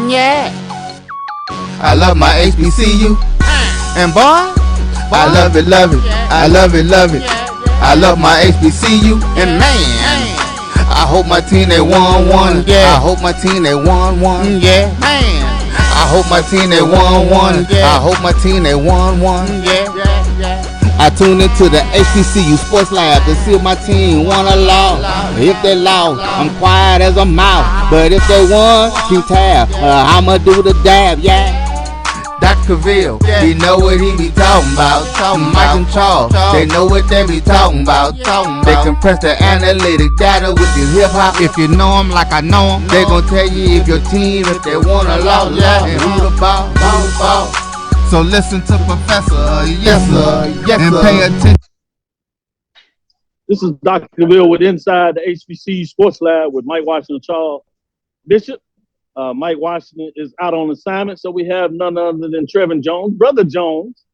Yeah. I love my HBCU. And boy, I love it, love it. I love it, love it. I love my HBCU. And man, I hope my team they won one. Yeah. I hope my team they won one. Yeah. Man, I hope my team they won one. I hope my team they won one. Yeah. I tune into the HBCU Sports Lab to see if my team won or lost. If they lost, I'm quiet as a mouse. But if they won, keep tab. I'ma do the dab, yeah. Dr. Cavil, he know what he be talking about. Mike and Charles, they know what they be talking about. They compress the analytic data with this hip hop. If you know them like I know them, they gon' tell you if your team, if they won or lost, and who the ball, ball. So listen to Professor, yes sir, and pay attention. This is Dr. Cavil with Inside the HBCU Sports Lab with Mike Washington and Charles Bishop. Mike Washington is out on assignment, so we have none other than Trevin Jones, Brother Jones,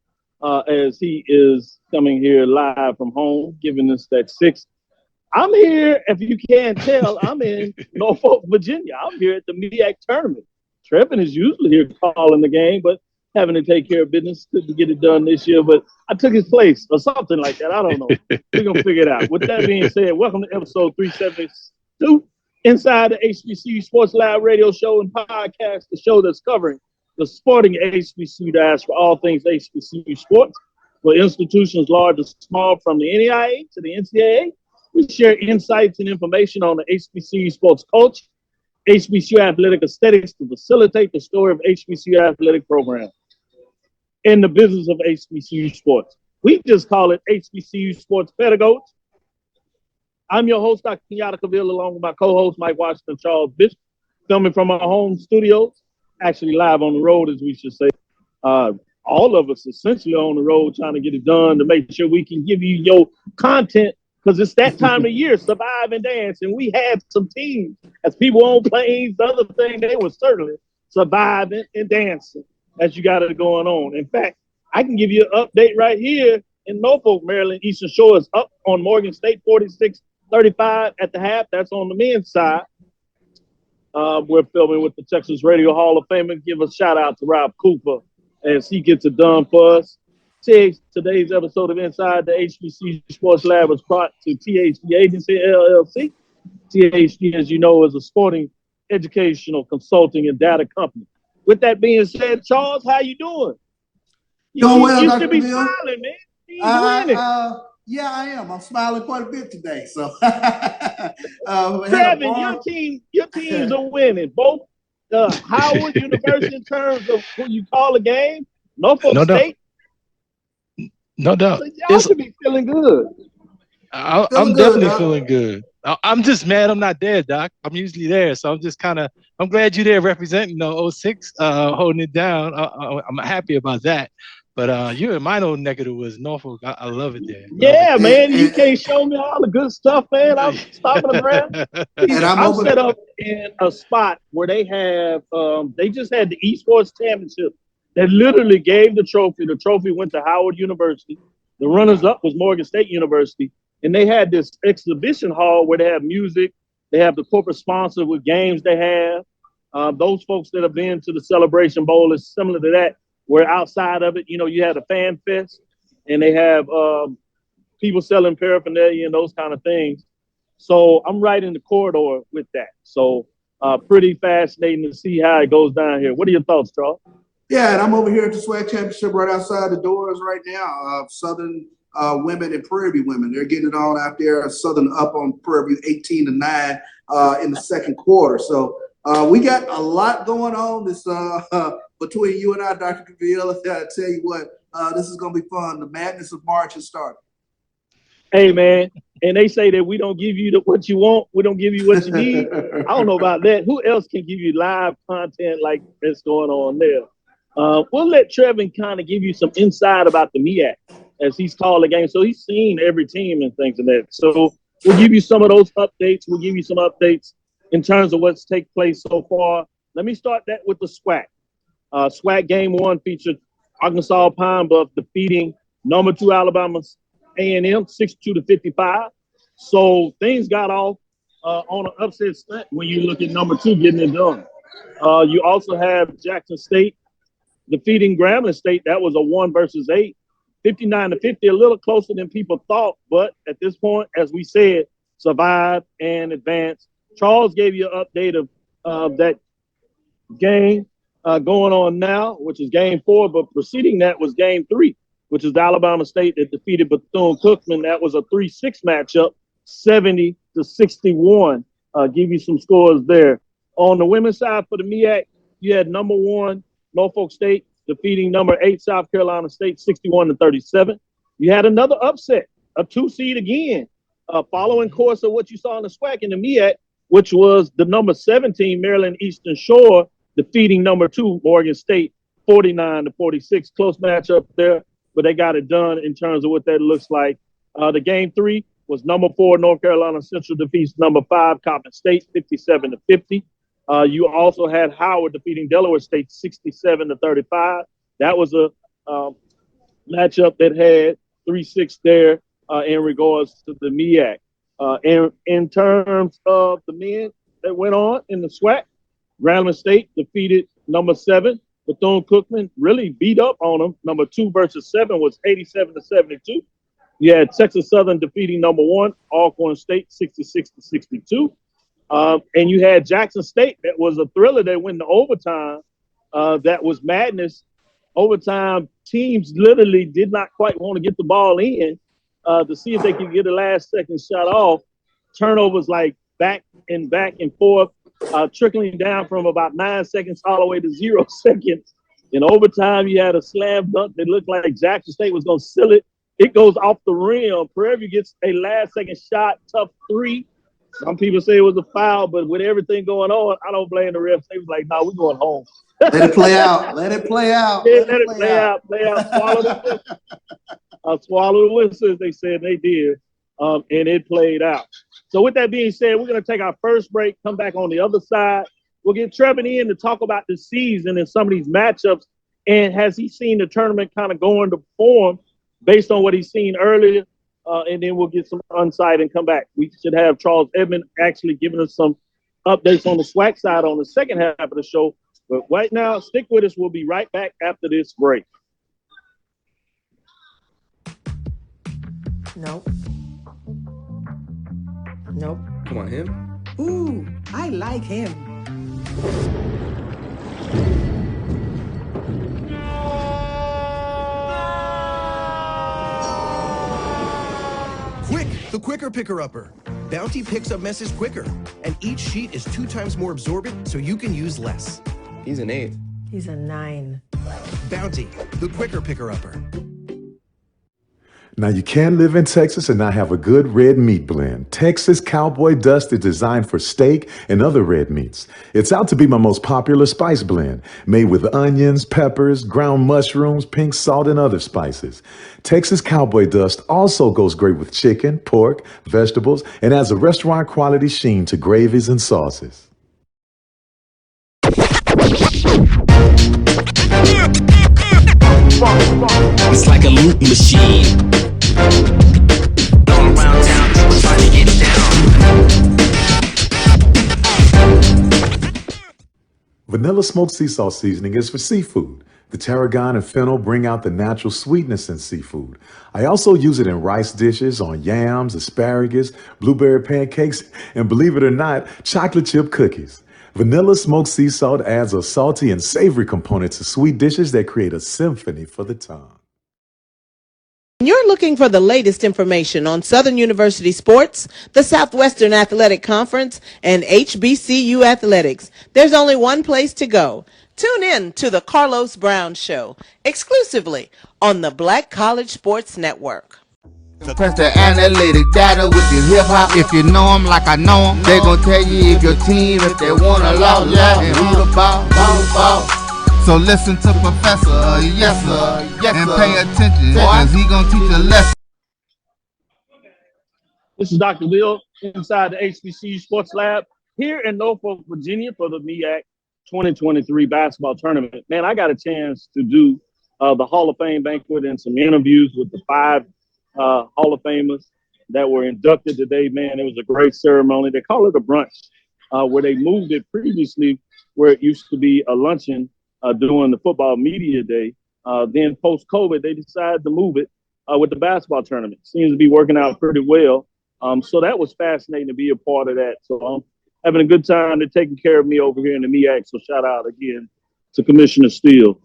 as he is coming here live from home, giving us that sixth. I'm here, if you can't tell, I'm in Norfolk, Virginia. I'm here at the MEAC tournament. Trevin is usually here calling the game, but having to take care of business to get it done this year, but I took his place or something like that. I don't know. We're going to figure it out. With that being said, welcome to episode 372, Inside the HBCU Sports Lab radio show and podcast, the show that's covering the sporting HBCU dash for all things HBCU sports, for institutions large and small, from the NEIA to the NCAA. We share insights and information on the HBCU sports culture, HBCU athletic aesthetics to facilitate the story of HBCU athletic programs in the business of HBCU sports. We just call it HBCU Sports Pedagogy. I'm your host, Dr. Kenyatta Cavil, along with my co-host, Mike Washington, Charles Bishop, filming from our home studios, actually live on the road, as we should say. All of us essentially on the road trying to get it done to make sure we can give you your content, because it's that time of year, survive and dance. And we had some teams, as people on planes, the other thing, they were certainly surviving and dancing as you got it going on. In fact, I can give you an update right here in Norfolk, Maryland. Eastern Shore is up on Morgan State, 46-35 at the half. That's on the men's side. We're filming with the Texas Radio Hall of Famer. Give a shout out to Rob Cooper as he gets it done for us. Today's episode of Inside the HBCU Sports Lab was brought to THD Agency, LLC. THD, as you know, is a sporting, educational, consulting, and data company. With that being said, Charles, how you doing? Doing well, Dr. You should be Bill. smiling, man. Yeah, I am. I'm smiling quite a bit today. So, Trevin, your teams are winning. Both Howard University in terms of who you call a game, Norfolk State. No doubt. So y'all should be feeling good. I'm definitely feeling good. I'm just mad I'm not there, Doc. I'm usually there, so I'm glad you're there representing 06, holding it down. I'm happy about that. But you're in my own neck of the woods, Norfolk. I love it there. Yeah, man. You can't show me all the good stuff, man. I'm stopping around. And I'm set up in a spot where they have, they just had the Esports Championship that literally gave the trophy. The trophy went to Howard University. The runners-up was Morgan State University. And they had this exhibition hall where they have music. They have the corporate sponsor with games they have. Those folks that have been to the Celebration Bowl is similar to that, where outside of it, you had a fan fest, and they have people selling paraphernalia and those kind of things. So I'm right in the corridor with that. So pretty fascinating to see how it goes down here. What are your thoughts, Charles? Yeah, and I'm over here at the SWAC Championship right outside the doors right now. Southern women and Prairie View women, they're getting it on out there. Southern up on Prairie View 18-9 in the second quarter. So we got a lot going on this between you and I, Dr. Cavil. I tell you what, this is going to be fun. The madness of March has started. Hey, man, and they say that we don't give you what you want. We don't give you what you need. I don't know about that. Who else can give you live content like that's going on there? We'll let Trevin kind of give you some insight about the MEAC as he's called the game. So he's seen every team and things like that. So we'll give you some of those updates. We'll give you some updates in terms of what's taken place so far. Let me start that with the SWAC. SWAC game 1 featured Arkansas Pine Bluff defeating number 2 Alabama A&M 62-55. So things got off on an upset stunt when you look at number 2 getting it done. You also have Jackson State defeating Grambling State. That was a 1-8, 59-50, a little closer than people thought. But at this point, as we said, survive and advance. Charles gave you an update of that game going on now, which is game 4. But preceding that was game 3, which is the Alabama State that defeated Bethune-Cookman. That was a 3-6 matchup, 70-61. Give you some scores there. On the women's side for the MEAC, you had number 1 Norfolk State defeating number 8 South Carolina State 61-37. You had another upset, a 2 seed again, following course of what you saw in the SWAC in the MEAC, which was the number 17 Maryland Eastern Shore defeating number 2 Morgan State 49-46. Close matchup there, but they got it done in terms of what that looks like. The game 3 was number 4 North Carolina Central defeats number 5 Coppin State 57-50. You also had Howard defeating Delaware State 67-35. That was a matchup that had 3-6 there in regards to the MEAC. And in terms of the men that went on in the SWAC, Grambling State defeated number 7 Bethune-Cookman, really beat up on them. Number 2 versus 7 was 87-72. You had Texas Southern defeating number 1 Alcorn State 66-62. And you had Jackson State. That was a thriller. They went to overtime. That was madness. Overtime, teams literally did not quite want to get the ball in to see if they could get a last-second shot off. Turnovers like back and forth, trickling down from about 9 seconds all the way to 0 seconds. In overtime, you had a slam dunk that looked like Jackson State was going to seal it. It goes off the rim. Prairie View gets a last-second shot, tough 3. Some people say it was a foul, but with everything going on, I don't blame the refs. They was like, "Nah, we're going home." Let it play out. Let it play out. Yeah, let it play out. Play out. Swallow the whistles. They said they did, and it played out. So with that being said, we're going to take our first break, come back on the other side. We'll get Trevin in to talk about the season and some of these matchups, and has he seen the tournament kind of go into form based on what he's seen earlier? And then we'll get some insight and come back. We should have Charles Edmonds actually giving us some updates on the SWAC side on the second half of the show. But right now, stick with us. We'll be right back after this break. Nope. Come on, him? Ooh, I like him. Quick, the quicker picker-upper. Bounty picks up messes quicker, and each sheet is 2 times more absorbent, so you can use less. He's an 8. He's a 9. Bounty, the quicker picker-upper. Now, you can live in Texas and not have a good red meat blend. Texas Cowboy Dust is designed for steak and other red meats. It's out to be my most popular spice blend, made with onions, peppers, ground mushrooms, pink salt, and other spices. Texas Cowboy Dust also goes great with chicken, pork, vegetables, and adds a restaurant-quality sheen to gravies and sauces. It's like a loop machine. All around town, people trying to get down. Vanilla smoked sea salt seasoning is for seafood. The tarragon and fennel bring out the natural sweetness in seafood. I also use it in rice dishes, on yams, asparagus, blueberry pancakes, and believe it or not, chocolate chip cookies. Vanilla smoked sea salt adds a salty and savory component to sweet dishes that create a symphony for the tongue. You're looking for the latest information on Southern University sports, the Southwestern Athletic Conference, and HBCU athletics. There's only one place to go. Tune in to the Carlos Brown Show, exclusively on the Black College Sports Network. Press the analytic data with your hip hop. If you know them like I know them, they gon' tell you if your team, if they want a lot, and who the ball. So listen to Professor, yes sir, and pay attention, cause he gon' teach a lesson. This is Dr. Will inside the HBCU Sports Lab here in Norfolk, Virginia for the MEAC 2023 basketball tournament. Man, I got a chance to do the Hall of Fame banquet and some interviews with the 5 Hall of Famers that were inducted today. Man, it was a great ceremony. They call it a brunch, where they moved it previously where it used to be a luncheon during the football media day. Then post-COVID, they decided to move it with the basketball tournament. Seems to be working out pretty well. So that was fascinating to be a part of that. So I'm having a good time. They're taking care of me over here in the MEAC. So shout out again to Commissioner Steele.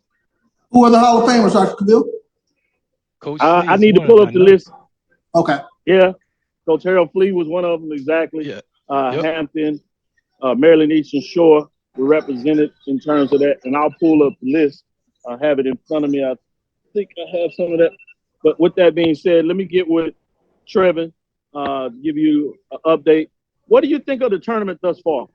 Who are the Hall of Famers, Dr. Cavil? Coach I need to pull up the list. Okay. Yeah. Coach Harold Flea was one of them, exactly. Yeah. Hampton, Maryland Eastern Shore were represented in terms of that. And I'll pull up the list. I have it in front of me. I think I have some of that. But with that being said, let me get with Trevin, give you an update. What do you think of the tournament thus far?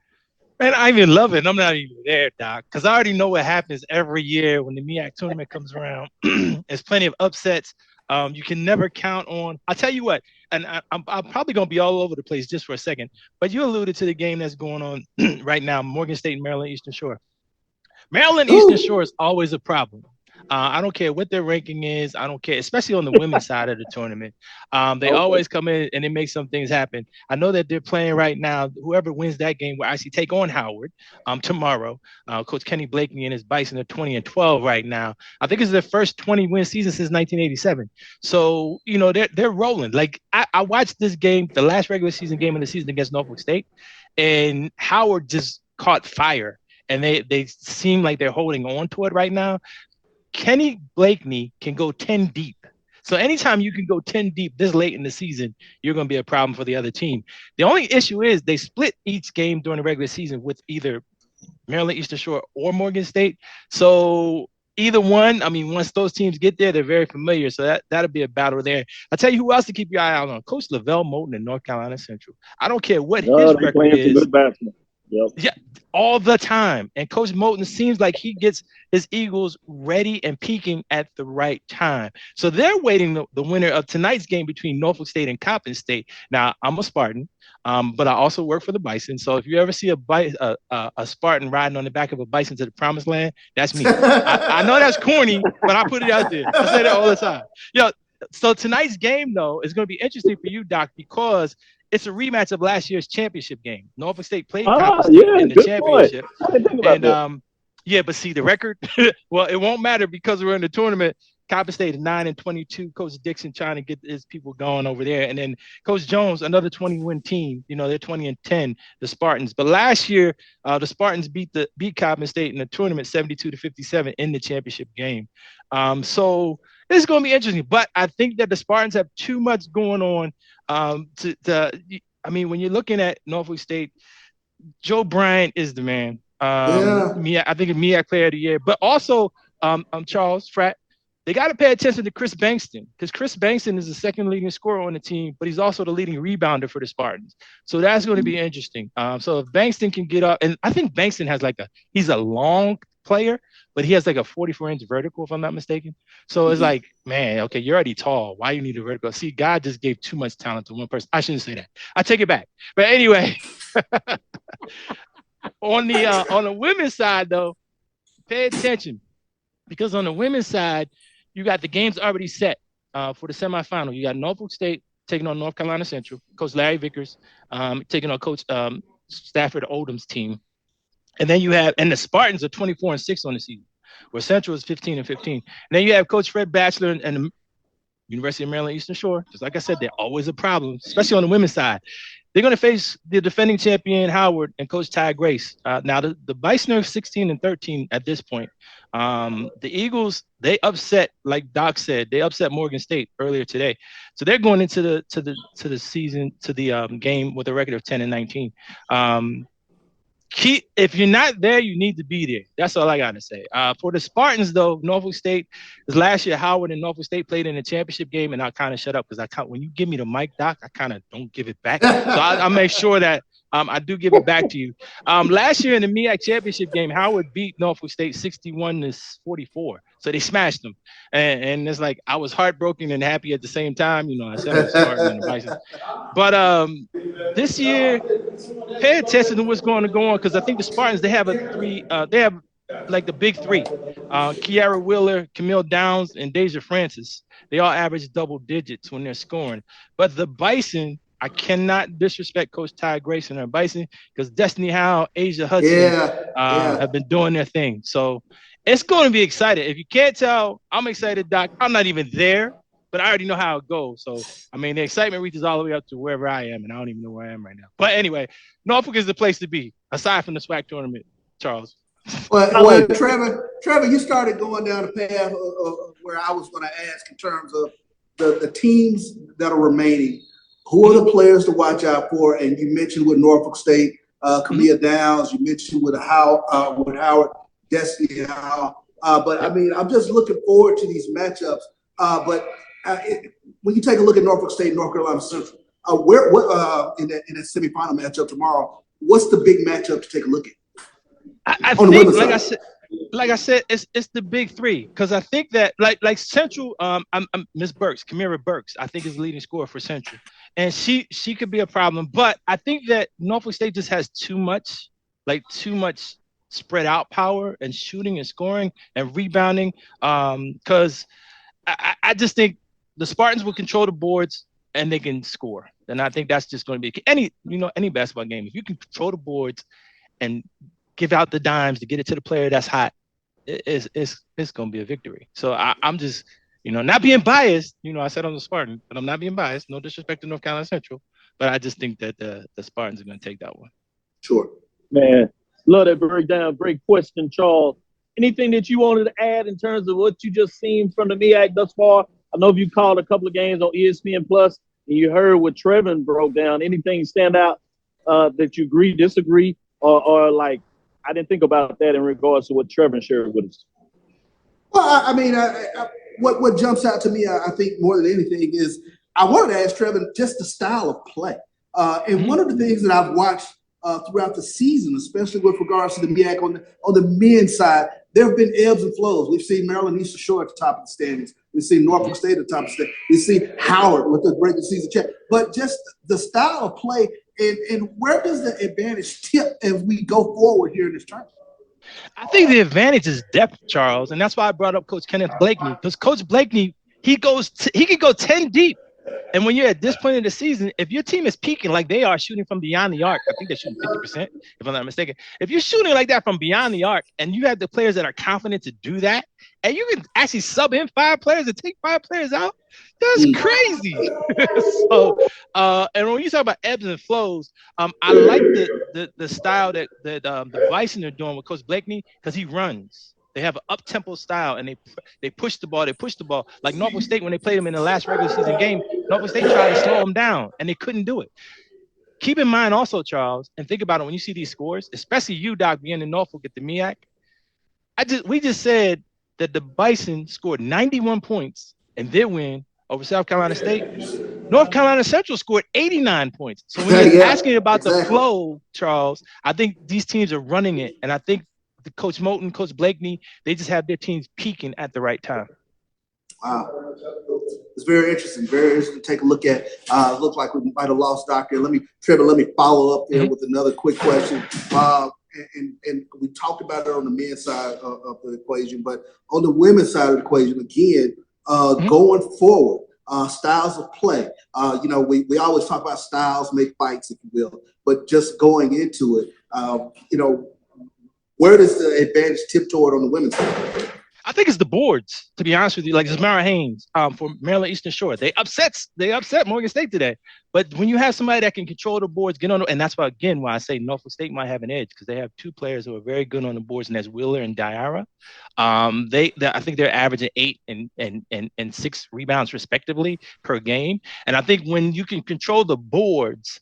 Man, I even love it. I'm not even there, Doc, because I already know what happens every year when the MEAC tournament comes around. There's plenty of upsets. You can never count on. I'll tell you what, and I'm probably going to be all over the place just for a second, but you alluded to the game that's going on right now, Morgan State and Maryland Eastern Shore. Maryland Eastern Shore is always a problem. I don't care what their ranking is. I don't care, especially on the women's side of the tournament. They always come in and they make some things happen. I know that they're playing right now. Whoever wins that game will actually take on Howard tomorrow. Coach Kenny Blakeney and his Bison are 20-12 right now. I think it's their first 20-win season since 1987. So, you know, they're rolling. Like, I watched this game, the last regular season game of the season against Norfolk State, and Howard just caught fire. And they seem like they're holding on to it right now. Kenny Blakeney can go 10 deep. So anytime you can go 10 deep this late in the season, you're going to be a problem for the other team. The only issue is they split each game during the regular season with either Maryland Eastern Shore or Morgan State. So either one, I mean, once those teams get there, they're very familiar. So that'll be a battle there. I'll tell you who else to keep your eye out on. Coach Lavelle Moulton in North Carolina Central. I don't care what his record is. Some good basketball. Yep. Yeah, all the time. And Coach Moulton seems like he gets his Eagles ready and peaking at the right time. So they're waiting the winner of tonight's game between Norfolk State and Coppin State. Now, I'm a Spartan, but I also work for the Bison. So if you ever see a Spartan riding on the back of a Bison to the promised land, that's me. I know that's corny, but I put it out there. I say that all the time. So tonight's game, though, is going to be interesting for you, Doc, because it's a rematch of last year's championship game. Norfolk State played Coppin State in the championship. But see the record. Well, it won't matter because we're in the tournament. Coppin State is 9-22. Coach Dixon trying to get his people going over there, and then Coach Jones, another 20-win team. You know, they're 20-10, the Spartans. But last year, the Spartans beat Coppin State in the tournament 72-57 in the championship game. So this is going to be interesting. But I think that the Spartans have too much going on. I mean, when you're looking at Norfolk State, Joe Bryant is the man. I think a MEAC Player of the Year, but also Charles Pratt. They got to pay attention to Chris Bankston because Chris Bankston is the second leading scorer on the team, but he's also the leading rebounder for the Spartans. So that's going to be interesting. So if Bankston can get up, and I think Bankston has he's a long player, but he has like a 44-inch vertical, if I'm not mistaken. So it's like, man, okay, you're already tall. Why you need a vertical? See, God just gave too much talent to one person. I shouldn't say that. I take it back. But anyway, on the women's side, though, pay attention because on the women's side, you got the games already set for the semifinal. You got Norfolk State taking on North Carolina Central. Coach Larry Vickers taking on Coach Stafford Oldham's team. And then you have, and the Spartans are 24-6 on the season, where Central is 15-15. And then you have Coach Fred Batchelor and the University of Maryland Eastern Shore. Just like I said, they're always a problem, especially on the women's side. They're going to face the defending champion Howard and Coach Ty Grace. Now the Bison are 16-13 at this point. The Eagles, they upset, like Doc said, they upset Morgan State earlier today. So they're going into the season, to the game with a record of 10-19. If you're not there, you need to be there. That's all I got to say. For the Spartans, though, Norfolk State, because last year Howard and Norfolk State played in a championship game, and I kind of shut up because when you give me the mic, Doc, I kind of don't give it back. So I make sure that I do give it back to you. Last year in the MEAC championship game, Howard beat Norfolk State 61-44. So they smashed them. And it's like I was heartbroken and happy at the same time. You know, I said I was starting in the Bison. But this year, pay attention to what's going to go on because I think the Spartans, they have like the big three. Kiara Wheeler, Camille Downs, and Deja Francis. They all average double digits when they're scoring. But the Bison, I cannot disrespect Coach Ty Grayson or Bison because Destiny Howe, Asia Hudson have been doing their thing. So it's going to be exciting. If you can't tell, I'm excited, Doc. I'm not even there, but I already know how it goes. So, I mean, the excitement reaches all the way up to wherever I am, and I don't even know where I am right now. But anyway, Norfolk is the place to be, aside from the SWAC tournament, Charles. Well, Trevin, you started going down the path of where I was going to ask in terms of the teams that are remaining. Who are the players to watch out for? And you mentioned with Norfolk State, Kamia Downs. You mentioned with Howard, Destiny Howe. But I mean, I'm just looking forward to these matchups. But when you take a look at Norfolk State, North Carolina Central, in that semifinal matchup tomorrow, what's the big matchup to take a look at? I think, like I said, it's the big three because I think that like Central, Miss Burks, Kamira Burks, I think is the leading scorer for Central, and she could be a problem. But I think that Norfolk State just has too much spread out power and shooting and scoring and rebounding. Because I just think the Spartans will control the boards and they can score, and I think that's just going to be any basketball game. If you can control the boards and give out the dimes to get it to the player that's hot, it's going to be a victory. So I'm just, not being biased. I said I'm a Spartan, but I'm not being biased. No disrespect to North Carolina Central, but I just think that the Spartans are going to take that one. Sure. Man, love that breakdown. Great question, Charles. Anything that you wanted to add in terms of what you just seen from the MEAC thus far? I know you called a couple of games on ESPN Plus, and you heard what Trevin broke down. Anything stand out that you agree, disagree, or like, I didn't think about that in regards to what Trevin shared with us. Well, I mean, what jumps out to me, I think more than anything is I wanted to ask Trevin just the style of play. And one of the things that I've watched throughout the season, especially with regards to the MEAC on the men's side, there have been ebbs and flows. We've seen Maryland Eastern Shore at the top of the standings. We've seen Norfolk State at the top of the standings. We've seen Howard with the regular season check. But just the style of play and where does the advantage tip as we go forward here in this tournament? I think the advantage is depth, Charles, and that's why I brought up Coach Kenneth Blakeney, because Coach Blakeney, he can go 10 deep. And when you're at this point in the season, if your team is peaking like they are, shooting from beyond the arc, I think they're shooting 50%, if I'm not mistaken. If you're shooting like that from beyond the arc and you have the players that are confident to do that, and you can actually sub in 5 players and take 5 players out, that's crazy. So, and when you talk about ebbs and flows, I like the style that the Bison are doing with Coach Blakeney because he runs. They have an up-tempo style, and they push the ball. Like Norfolk State, when they played them in the last regular season game, Norfolk State tried to slow them down, and they couldn't do it. Keep in mind also, Charles, and think about it when you see these scores, especially you, Doc, being in Norfolk at the MEAC. We just said that the Bison scored 91 points in their win over South Carolina State. North Carolina Central scored 89 points. So when you're asking about the flow, Charles, I think these teams are running it, and I think Coach Moulton, Coach Blakeney, they just have their teams peaking at the right time. Wow. It's very interesting. Very interesting to take a look at. It looks like we might have lost Doc here. Trevor, let me follow up there with another quick question. And we talked about it on the men's side of the equation, but on the women's side of the equation, again, going forward, styles of play. We always talk about styles make fights, if you will, but just going into it, where does the advantage tip toward on the women's side? I think it's the boards, to be honest with you. Like Zamara Haynes for Maryland Eastern Shore. They upset Morgan State today. But when you have somebody that can control the boards, and that's why I say Norfolk State might have an edge because they have 2 players who are very good on the boards, and that's Wheeler and Diarra. I think they're averaging 8 and 6 rebounds respectively per game. And I think when you can control the boards,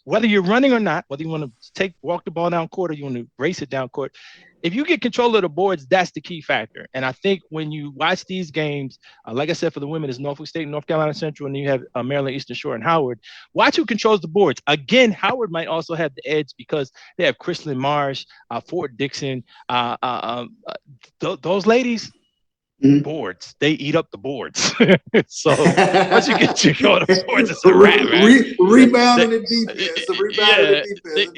whether you're running or not, whether you want to walk the ball down court or you want to race it down court, if you get control of the boards, that's the key factor. And I think when you watch these games, like I said, for the women, it's Norfolk State, North Carolina Central, and then you have Maryland Eastern Shore and Howard. Watch who controls the boards. Again, Howard might also have the edge because they have Chrislyn Marsh, Ford Dixon. Those ladies, boards, they eat up the boards. So once you get control of the boards, it's a wrap, man. Rebounding and defense. It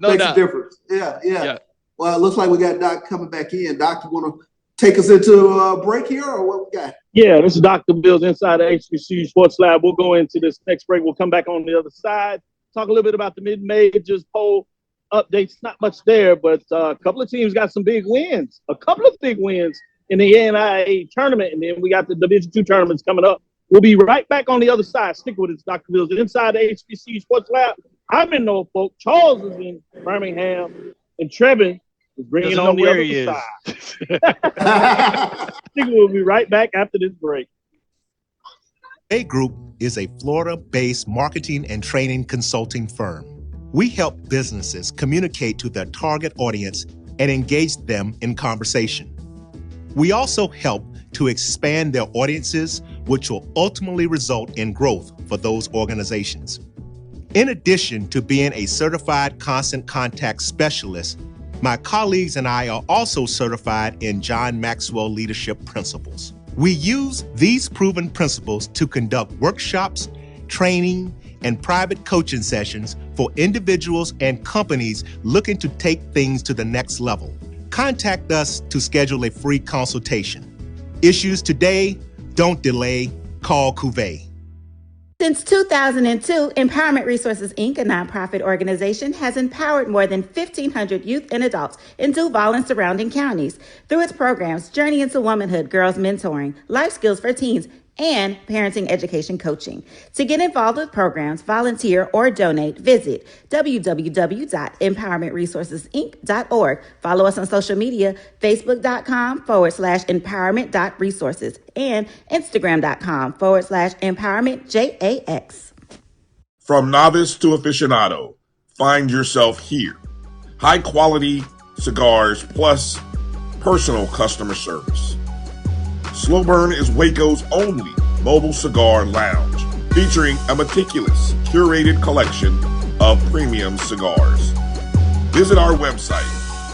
makes a difference. Yeah. Well, it looks like we got Doc coming back in. Doc, you want to take us into a break here, or what we got? Yeah, this is Dr. Bills inside the HBCU Sports Lab. We'll go into this next break. We'll come back on the other side, talk a little bit about the mid-majors poll updates. Not much there, but a couple of teams got some big wins. A couple of big wins in the NCAA tournament, and then we got the Division II tournaments coming up. We'll be right back on the other side. Stick with us, Dr. Bills, inside the HBCU Sports Lab. I'm in Norfolk. Charles is in Birmingham, and Trevin is bringing on the other side. We'll be right back after this break. A Group is a Florida-based marketing and training consulting firm. We help businesses communicate to their target audience and engage them in conversation. We also help to expand their audiences, which will ultimately result in growth for those organizations. In addition to being a certified constant contact specialist, my colleagues and I are also certified in John Maxwell Leadership Principles. We use these proven principles to conduct workshops, training, and private coaching sessions for individuals and companies looking to take things to the next level. Contact us to schedule a free consultation. Issues today, don't delay, call Cuvée. Since 2002, Empowerment Resources, Inc., a nonprofit organization, has empowered more than 1,500 youth and adults in Duval and surrounding counties through its programs Journey into Womanhood, Girls Mentoring, Life Skills for Teens, and Parenting Education Coaching. To get involved with programs, volunteer, or donate, visit www.empowermentresourcesinc.org. Follow us on social media, facebook.com/empowerment.resources and instagram.com/empowermentJAX. From novice to aficionado, find yourself here. High quality cigars plus personal customer service. Slow Burn is Waco's only mobile cigar lounge, featuring a meticulous, curated collection of premium cigars. Visit our website,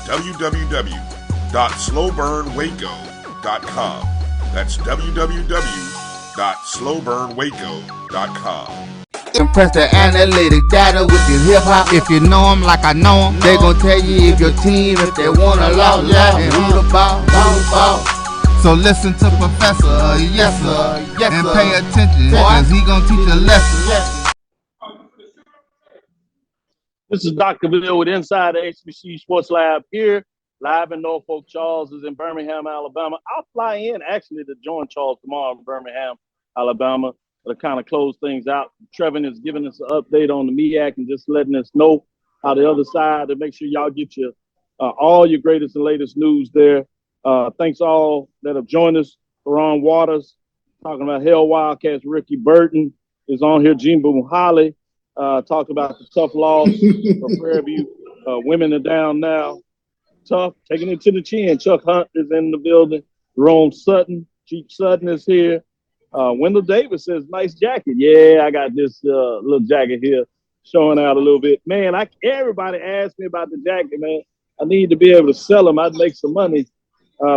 www.slowburnwaco.com. That's www.slowburnwaco.com. Impress the analytic data with the hip hop. If you know them like I know them, they gon' tell you if your team, if they want a lot, and who the ball. So listen to Professor, yes sir, and pay attention, cause he gonna teach a lesson. This is Dr. Bill with Inside the HBCU Sports Lab here, live in Norfolk. Charles is in Birmingham, Alabama. I'll fly in actually to join Charles tomorrow in Birmingham, Alabama, to kind of close things out. Trevin is giving us an update on the MEAC and just letting us know how the other side, to make sure y'all get your all your greatest and latest news there. Thanks all that have joined us. Ron Waters, talking about Hell Wildcats. Ricky Burton is on here. Gene Holly talked about the tough loss for Prairie View. Women are down now. Tough, taking it to the chin. Chuck Hunt is in the building. Jerome Sutton, Chief Sutton is here. Wendell Davis says, nice jacket. Yeah, I got this little jacket here showing out a little bit. Man, everybody asked me about the jacket, man. I need to be able to sell them. I'd make some money.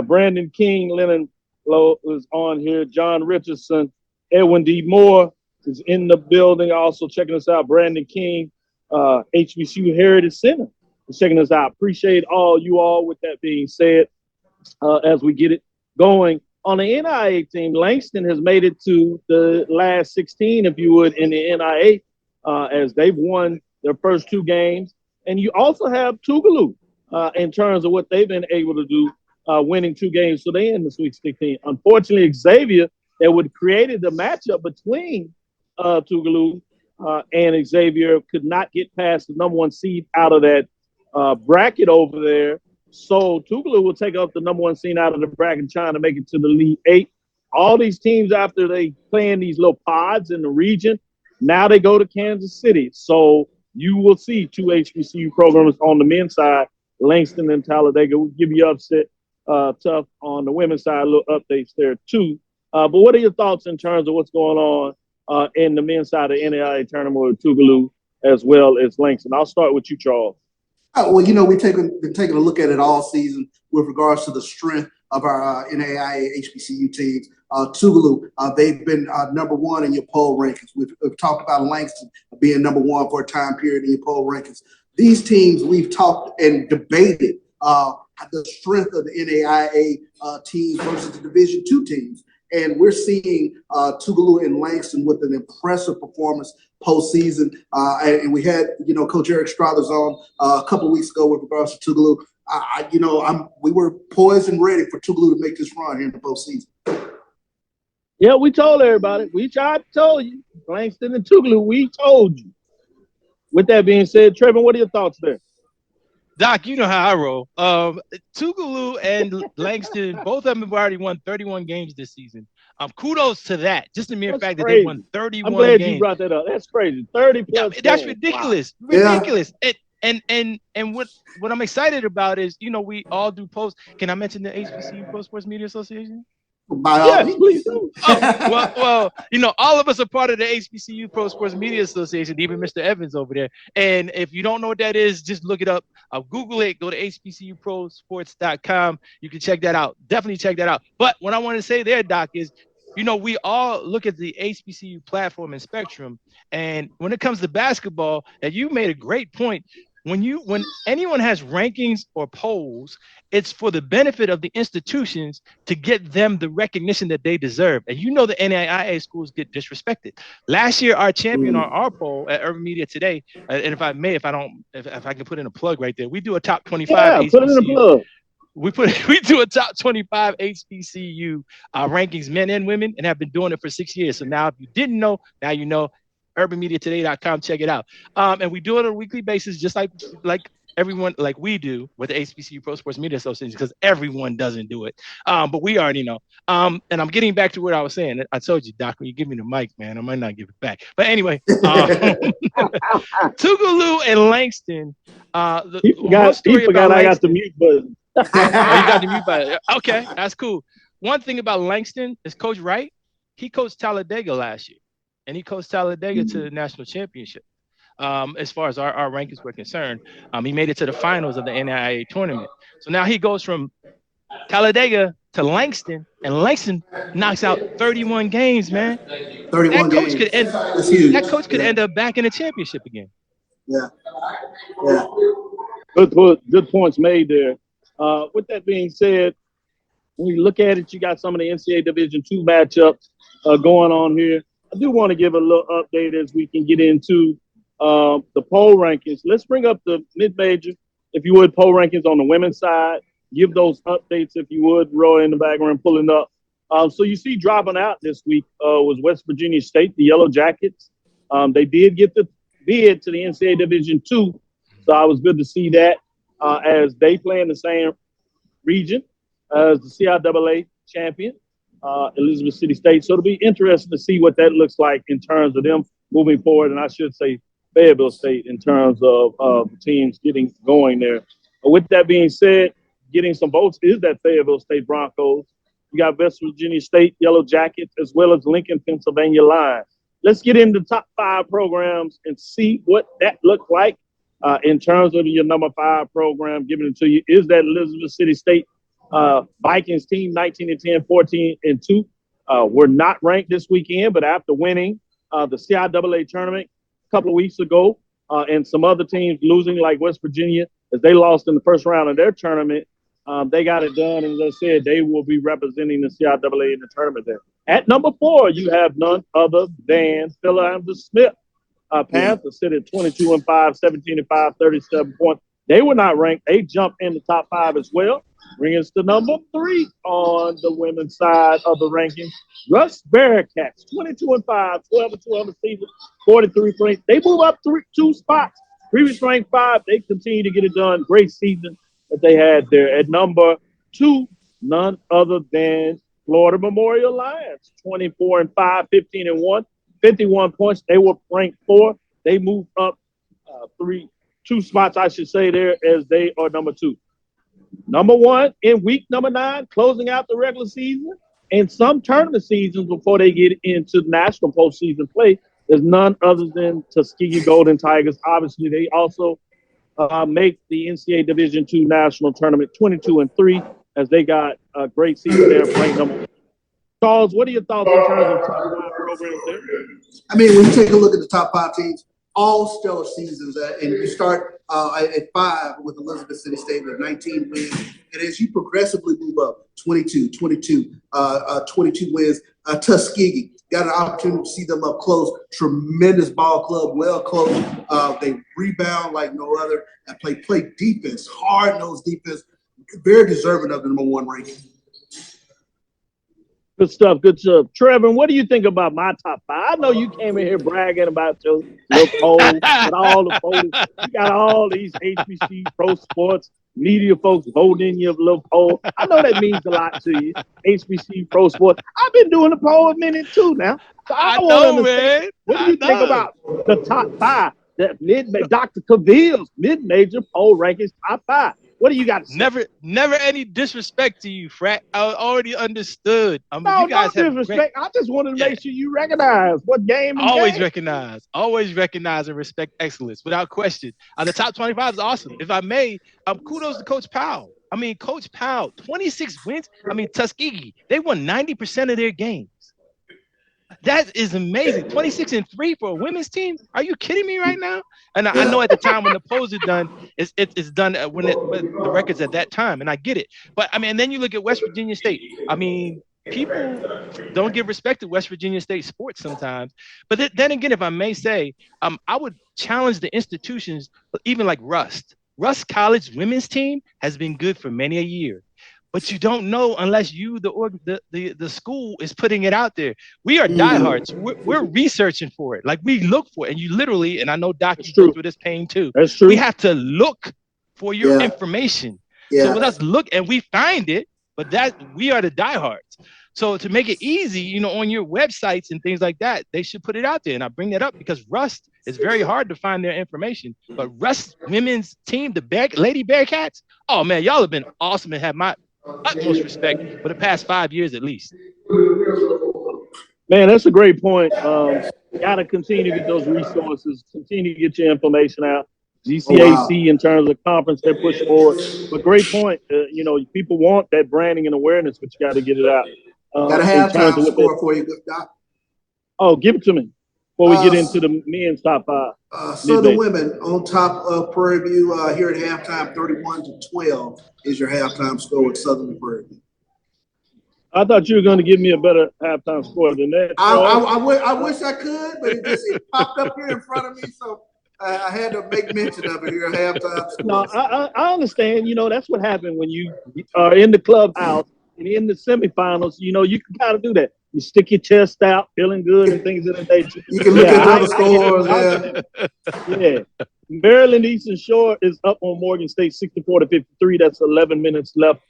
Brandon King, Lennon Lowe is on here. John Richardson, Edwin D. Moore is in the building. Also checking us out. Brandon King, HBCU Heritage Center is checking us out. Appreciate all you all. With that being said, as we get it going on the NIA team, Langston has made it to the last 16, if you would, in the NIA, as they've won their first two games. And you also have Tougaloo in terms of what they've been able to do. Winning two games, so they in the Sweet 16. Unfortunately, Xavier, that would created the matchup between Tougaloo and Xavier, could not get past the number one seed out of that bracket over there. So Tougaloo will take up the number one seed out of the bracket, trying to make it to the Elite Eight. All these teams, after they play in these little pods in the region, now they go to Kansas City. So you will see two HBCU programs on the men's side, Langston and Talladega. Will give you upset. Tough on the women's side, little updates there too. But what are your thoughts in terms of what's going on in the men's side of the NAIA tournament with Tougaloo as well as Langston? I'll start with you, Charles. Well, we've been taking a look at it all season with regards to the strength of our NAIA HBCU teams. Tougaloo, they've been number one in your poll rankings. We've talked about Langston being number one for a time period in your poll rankings. These teams we've talked and debated the strength of the NAIA teams versus the Division II teams. And we're seeing Tougaloo and Langston with an impressive performance postseason. And we had, Coach Eric Struthers on a couple of weeks ago with regards to Tougaloo. We were poised and ready for Tougaloo to make this run here in the postseason. Yeah, we told everybody. We tried to tell you. Langston and Tougaloo, we told you. With that being said, Trevin, what are your thoughts there? Doc, you know how I roll. Tougaloo and Langston, both of them have already won 31 games this season. Kudos to that. Just the mere fact that they won 31 games. I'm glad you brought that up. That's crazy. 30 plus. Yeah, that's ridiculous. Wow. Ridiculous. Yeah. And what I'm excited about is, we all do posts. Can I mention the HBCU Pro Sports Media Association? Yes, please do. Well, all of us are part of the HBCU Pro Sports Media Association, even Mr. Evans over there. And if you don't know what that is, just look it up. Google it. Go to hbcuprosports.com. You can check that out. Definitely check that out. But what I want to say there, Doc, is, we all look at the HBCU platform and spectrum. And when it comes to basketball, and you made a great point, when anyone has rankings or polls, it's for the benefit of the institutions to get them the recognition that they deserve. And the NAIA schools get disrespected. Last year, our champion on our poll at Urban Media Today, and if I can put in a plug right there, we do a top 25. Yeah, put it in a plug. We do a top 25 HBCU rankings, men and women, and have been doing it for 6 years. So now, if you didn't know, now you know. UrbanMediaToday.com, check it out. And we do it on a weekly basis, just like everyone, like we do with the HBCU Pro Sports Media Association, because everyone doesn't do it. But we already know. And I'm getting back to what I was saying. I told you, Doc, when you give me the mic, man, I might not give it back. But anyway, Tougaloo and Langston. He forgot I got the mute button. Oh, you got the mute button. Okay, that's cool. One thing about Langston is Coach Wright. He coached Talladega last year. And he coached Talladega to the national championship. As far as our rankings were concerned, he made it to the finals of the NCAA tournament. So now he goes from Talladega to Langston, and Langston knocks out 31 games, man. 31 games. That coach could end up back in the championship again. Yeah. Good points made there. With that being said, when you look at it, you got some of the NCAA Division II matchups going on here. I do want to give a little update as we can get into the poll rankings. Let's bring up the mid-major, if you would, poll rankings on the women's side. Give those updates, if you would, Roy in the background pulling up. So you see dropping out this week was West Virginia State, the Yellow Jackets. They did get the bid to the NCAA Division II, so I was good to see that as they play in the same region as the CIAA champion. Elizabeth City State. So it'll be interesting to see what that looks like in terms of them moving forward. And I should say Fayetteville State in terms of teams getting going there. With that being said, getting some votes is that Fayetteville State Broncos. You got West Virginia State Yellow Jackets as well as Lincoln, Pennsylvania Lions. Let's get into top 5 programs and see what that looked like in terms of your number 5 program. Giving it to you is that Elizabeth City State Vikings team, 19-10, 14-2. Were not ranked this weekend, but after winning the CIAA tournament a couple of weeks ago, and some other teams losing, like West Virginia, as they lost in the first round of their tournament, they got it done. And as I said, they will be representing the CIAA in the tournament there. At number 4, you have none other than Philadelphia Smith. Panthers sit at 22-5, 17-5, 37 points. They were not ranked. They jumped in the top 5 as well. Bringing us to number 3 on the women's side of the rankings. Russ Bearcats, 22-5, 12-2 on the season, 43 points. They move up 2 spots. Previous ranked 5, they continue to get it done. Great season that they had there. At number 2, none other than Florida Memorial Lions, 24-5, 15-1, 51 points. They were ranked 4. They moved up 2 spots, I should say, there, as they are number 2. Number 1 in week number 9, closing out the regular season and some tournament seasons before they get into national postseason play is none other than Tuskegee Golden Tigers. Obviously, they also make the NCAA Division II national tournament 22-3 as they got a great season there. Ranked number 1. Charles, what are your thoughts in terms of top 5 programs there? I mean, when you take a look at the top 5 teams, all stellar seasons, and you start at 5 with Elizabeth City State with 19 wins, and as you progressively move up, 22 wins. Tuskegee got an opportunity to see them up close. Tremendous ball club, well coached. They rebound like no other and play defense, hard-nosed defense, very deserving of the number 1 ranking. Good stuff. Good stuff. Trevin, what do you think about my top 5? I know you came in here bragging about your little poll, but all the polls. You got all these HBC pro sports media folks voting in your little poll. I know that means a lot to you. HBC pro sports. I've been doing the poll a minute too now. So I want to understand. Man. What do you think about the top 5? That Dr. Cavil's mid-major poll rankings top 5. What do you got to say? Never any disrespect to you, Frat. I already understood. No, you guys no disrespect. I just wanted to make sure you recognize what game. Always recognize and respect excellence without question. The top 25 is awesome. If I may, kudos to Coach Powell. Coach Powell, 26 wins. Tuskegee, they won 90% of their games. That is amazing. 26-3 for a women's team. Are you kidding me right now? And I know at the time when the polls are done, it's done when the records at that time, and I get it. But and then you look at West Virginia State. People don't give respect to West Virginia State sports sometimes. But then again, if I may say, I would challenge the institutions, even like Rust. Rust College women's team has been good for many a year. But you don't know unless the school is putting it out there. We are diehards. We're researching for it. Like we look for it. And you literally, and I know Doc, you go through this pain too. That's true. We have to look for your information. Yeah. So let's look and we find it, but we are the diehards. So to make it easy, on your websites and things like that, they should put it out there. And I bring that up because Rust is very hard to find their information. But Rust women's team, the Lady Bearcats, oh man, y'all have been awesome and have my utmost respect for the past 5 years at least. Man, that's a great point. Got to continue to get those resources, continue to get your information out. GCAC in terms of conference, they're pushing forward. But great point. People want that branding and awareness, but you got to get it out. Got a halftime score for you, Doc. Oh, give it to me before we get into the men's top 5. Southern women on top of Prairie View here at halftime, 31-12 is your halftime score with Southern and Prairie View. I thought you were going to give me a better halftime score than that. I wish I could, but it popped up here in front of me, so I had to make mention of it here at halftime score. No, I understand. That's what happened when you are in the clubhouse and in the semifinals. You can kind of do that. You stick your chest out, feeling good, and things of that nature. You can look at the scores. Yeah. Maryland Eastern Shore is up on Morgan State 64-53. That's 11 minutes left,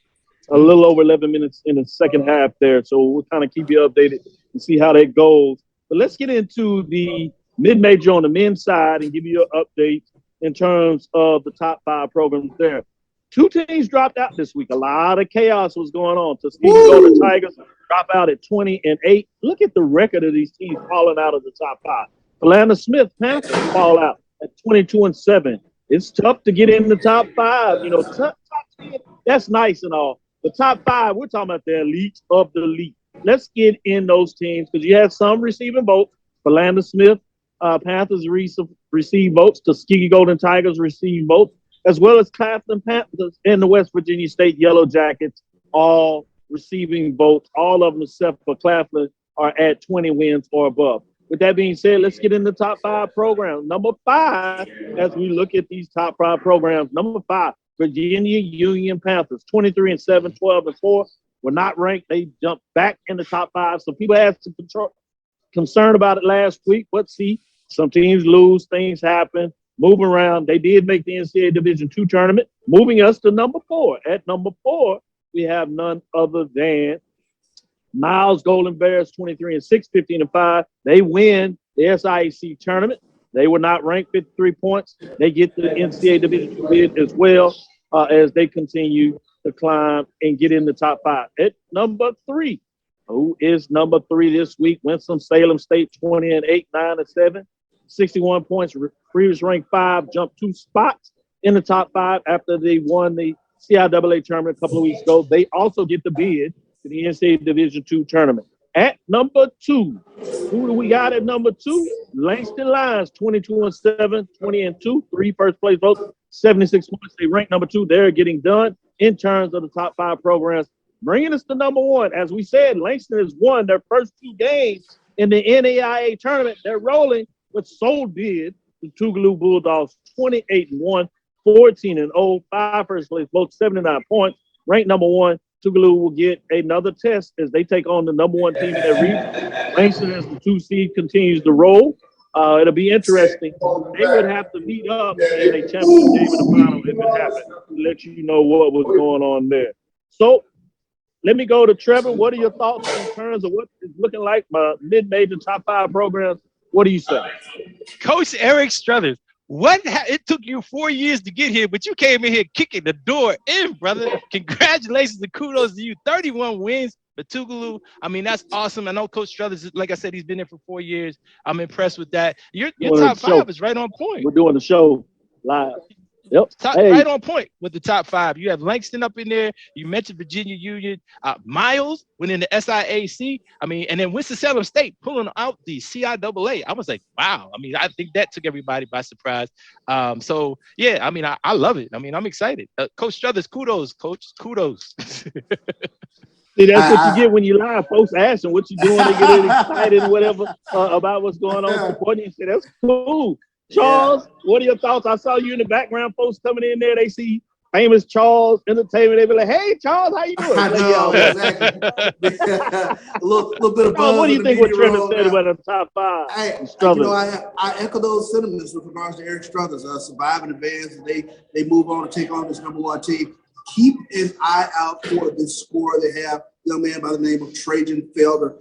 a little over 11 minutes in the second half there. So we'll kind of keep you updated and see how that goes. But let's get into the mid-major on the men's side and give you an update in terms of the top 5 programs there. 2 teams dropped out this week. A lot of chaos was going on. Tuskegee Golden Tigers drop out at 20-8. Look at the record of these teams falling out of the top 5. Philander Smith Panthers fall out at 22-7. It's tough to get in the top 5. Top 10, that's nice and all. The top 5, we're talking about the elite of the elite. Let's get in those teams because you have some receiving votes. Philander Smith Panthers receive votes. Tuskegee Golden Tigers receive votes, as well as Claflin Panthers and the West Virginia State Yellow Jackets, all receiving votes. All of them except for Claflin are at 20 wins or above. With that being said, let's get in the top 5 programs. Number 5, as we look at these top 5 programs, number 5, Virginia Union Panthers, 23-7, 12-4. Were not ranked. They jumped back in the top 5. So people had some concern about it last week. But see, some teams lose, things happen. Moving around, they did make the NCAA Division II tournament, moving us to number 4. At number 4, we have none other than Miles Golden Bears, 23-6, 15-5. They win the SIAC tournament. They were not ranked, 53 points. They get the NCAA Division II bid as well as they continue to climb and get in the top 5. At number 3, who is number 3 this week? Winston-Salem State, 20-8, 9-7. 61 points, previous ranked 5, jumped 2 spots in the top 5 after they won the CIAA tournament a couple of weeks ago. They also get the bid to the NCAA Division II tournament. At number 2, who do we got at number 2? Langston Lions, 22-7, 20-2, 3 first place votes, 76 points. They rank number 2. They're getting done in terms of the top 5 programs. Bringing us to number 1. As we said, Langston has won their first 2 games in the NAIA tournament. They're rolling, but so did the Tougaloo Bulldogs, 28-1, 14-0, 5 first place votes, 79 points. Ranked number 1. Tougaloo will get another test as they take on the number 1 team in their region. Langston, as the 2 seed, continues to roll. It'll be interesting. They would have to meet up in a championship game in the final if it happened, to let you know what was going on there. So let me go to Trevin. What are your thoughts in terms of what is looking like mid-major top 5 programs? What do you say? Coach Eric Struthers, it took you 4 years to get here, but you came in here kicking the door in, brother. Congratulations and kudos to you. 31 wins for Tougaloo. I mean, that's awesome. I know Coach Struthers, like I said, he's been there for 4 years. I'm impressed with that. Your top 5 is right on point. We're doing the show live. Yep. Right on point with the top 5. You have Langston up in there. You mentioned Virginia Union. Miles went in the SIAC. I mean, and then Winston-Salem State pulling out the CIAA. I was like, wow. I mean, I think that took everybody by surprise. So, yeah, I mean, I love it. I mean, I'm excited. Coach Struthers, kudos, Coach. Kudos. See, that's what you get when you live. Folks asking what you doing. They get excited and whatever about what's going on. Supporting you. Say, that's cool. Charles, what are your thoughts? I saw you in the background. Folks coming in there, they see famous Charles Entertainment. They be like, "Hey, Charles, how you doing?" I know, exactly. a little bit of buzz. What do you think what Trevin said about the top 5? I echo those sentiments with regards to Eric Struthers. Survive in advance, and they move on to take on this number 1 team. Keep an eye out for this score. They have a young man by the name of Trajan Fielder.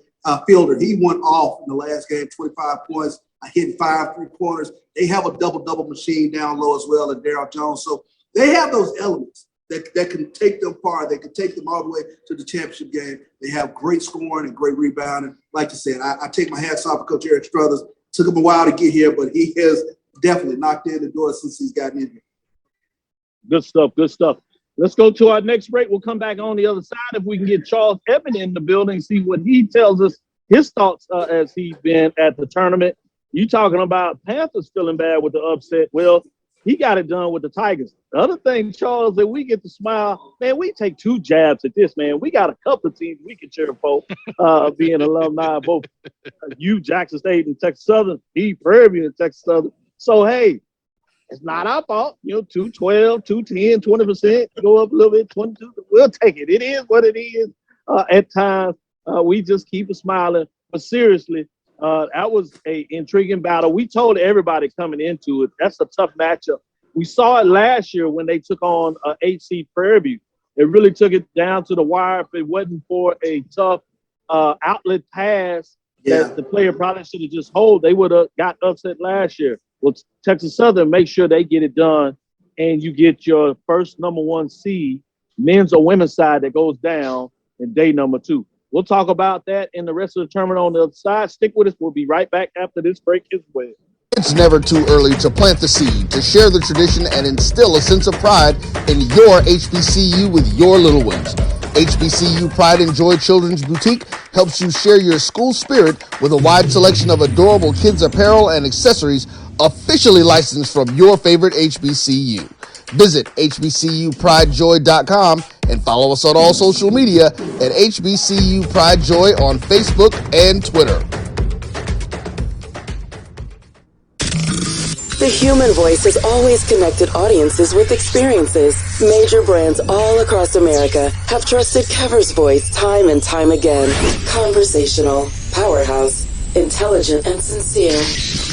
He went off in the last game, 25 points. I hit 5 3-pointers. They have a double machine down low as well, and Daryl Jones. So they have those elements that can take them far. They can take them all the way to the championship game. They have great scoring and great rebounding. Like you said, I take my hats off to Coach Eric Struthers. Took him a while to get here, but he has definitely knocked in the door since he's gotten in here. Good stuff. Good stuff. Let's go to our next break. We'll come back on the other side if we can get Charles Edmonds in the building, see what he tells us, his thoughts as he's been at the tournament. You talking about Panthers feeling bad with the upset. Well, he got it done with the Tigers. The other thing, Charles, that we get to smile, man, we take 2 jabs at this, man. We got a couple of teams we can cheer for being alumni, both Jackson State and Texas Southern, Prairie View and Texas Southern. So, hey, it's not our fault. 212, 210, 20%, go up a little bit, 22. We'll take it. It is what it is. At times, we just keep smiling. But seriously, that was an intriguing battle. We told everybody coming into it, that's a tough matchup. We saw it last year when they took on 8 seed Prairie View. It really took it down to the wire. If it wasn't for a tough outlet pass that the player probably should have just hold, they would have got upset last year. Well, Texas Southern, make sure they get it done, and you get your first number 1 seed, men's or women's side, that goes down in day number 2. We'll talk about that in the rest of the tournament on the other side. Stick with us. We'll be right back after this break as well. It's never too early to plant the seed, to share the tradition, and instill a sense of pride in your HBCU with your little ones. HBCU Pride and Joy Children's Boutique helps you share your school spirit with a wide selection of adorable kids' apparel and accessories officially licensed from your favorite HBCU. Visit hbcupridejoy.com and follow us on all social media at HBCU Pride Joy on Facebook and Twitter. The human voice has always connected audiences with experiences. Major brands all across America have trusted Kever's voice time and time again. Conversational, powerhouse, intelligent, and sincere.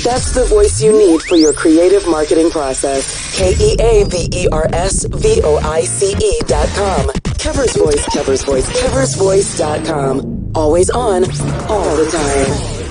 That's the voice you need for your creative marketing process. KEAVERSVOICE.com. Kever's Voice, Kever's Voice, KeversVoice.com. Always on, all the time.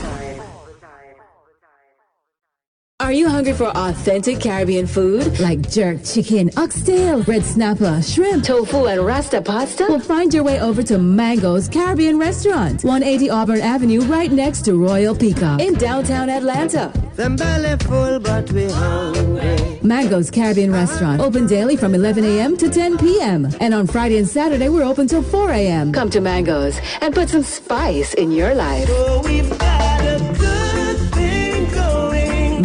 Are you hungry for authentic Caribbean food like jerk chicken, oxtail, red snapper, shrimp, tofu, and rasta pasta? Well, find your way over to Mango's Caribbean Restaurant, 180 Auburn Avenue, right next to Royal Peacock in downtown Atlanta. Them belly full, but we hungry. Mango's Caribbean Restaurant, open daily from 11 a.m. to 10 p.m. And on Friday and Saturday, we're open till 4 a.m. Come to Mango's and put some spice in your life. Oh, we've got a good thing going.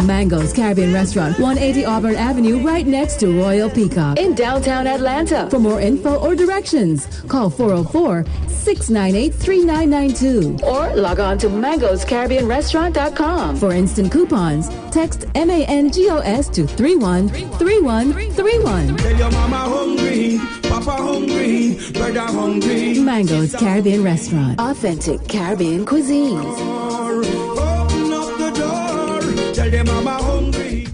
Mango's Caribbean Restaurant, 180 Auburn Avenue, right next to Royal Peacock in downtown Atlanta. For more info or directions, call 404-698-3992 or log on to mangoscaribbeanrestaurant.com. For instant coupons, text MANGOS to 313131. Tell your mama hungry, papa hungry, brother hungry. Mango's Caribbean Restaurant, authentic Caribbean cuisines. Open up the door, tell your mama hungry.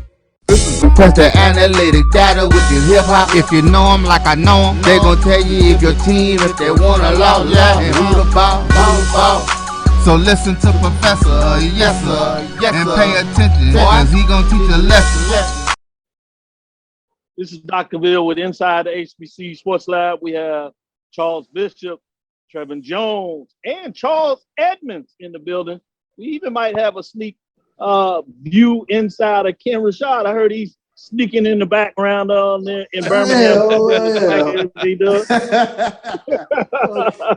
Press the analytic data with your hip hop. If you know them like I know them, they gon' tell you if your team, if they wanna lose, and who the ball. So listen to Professor, yes sir, and pay attention, cause he gon' teach a lesson. This is Dr. Cavil with Inside the HBCU Sports Lab. We have Charles Bishop, Trevin Jones, and Charles Edmonds in the building. We even might have a sneak view inside of Ken Rashad. I heard he's sneaking in the background on there in Birmingham. He does.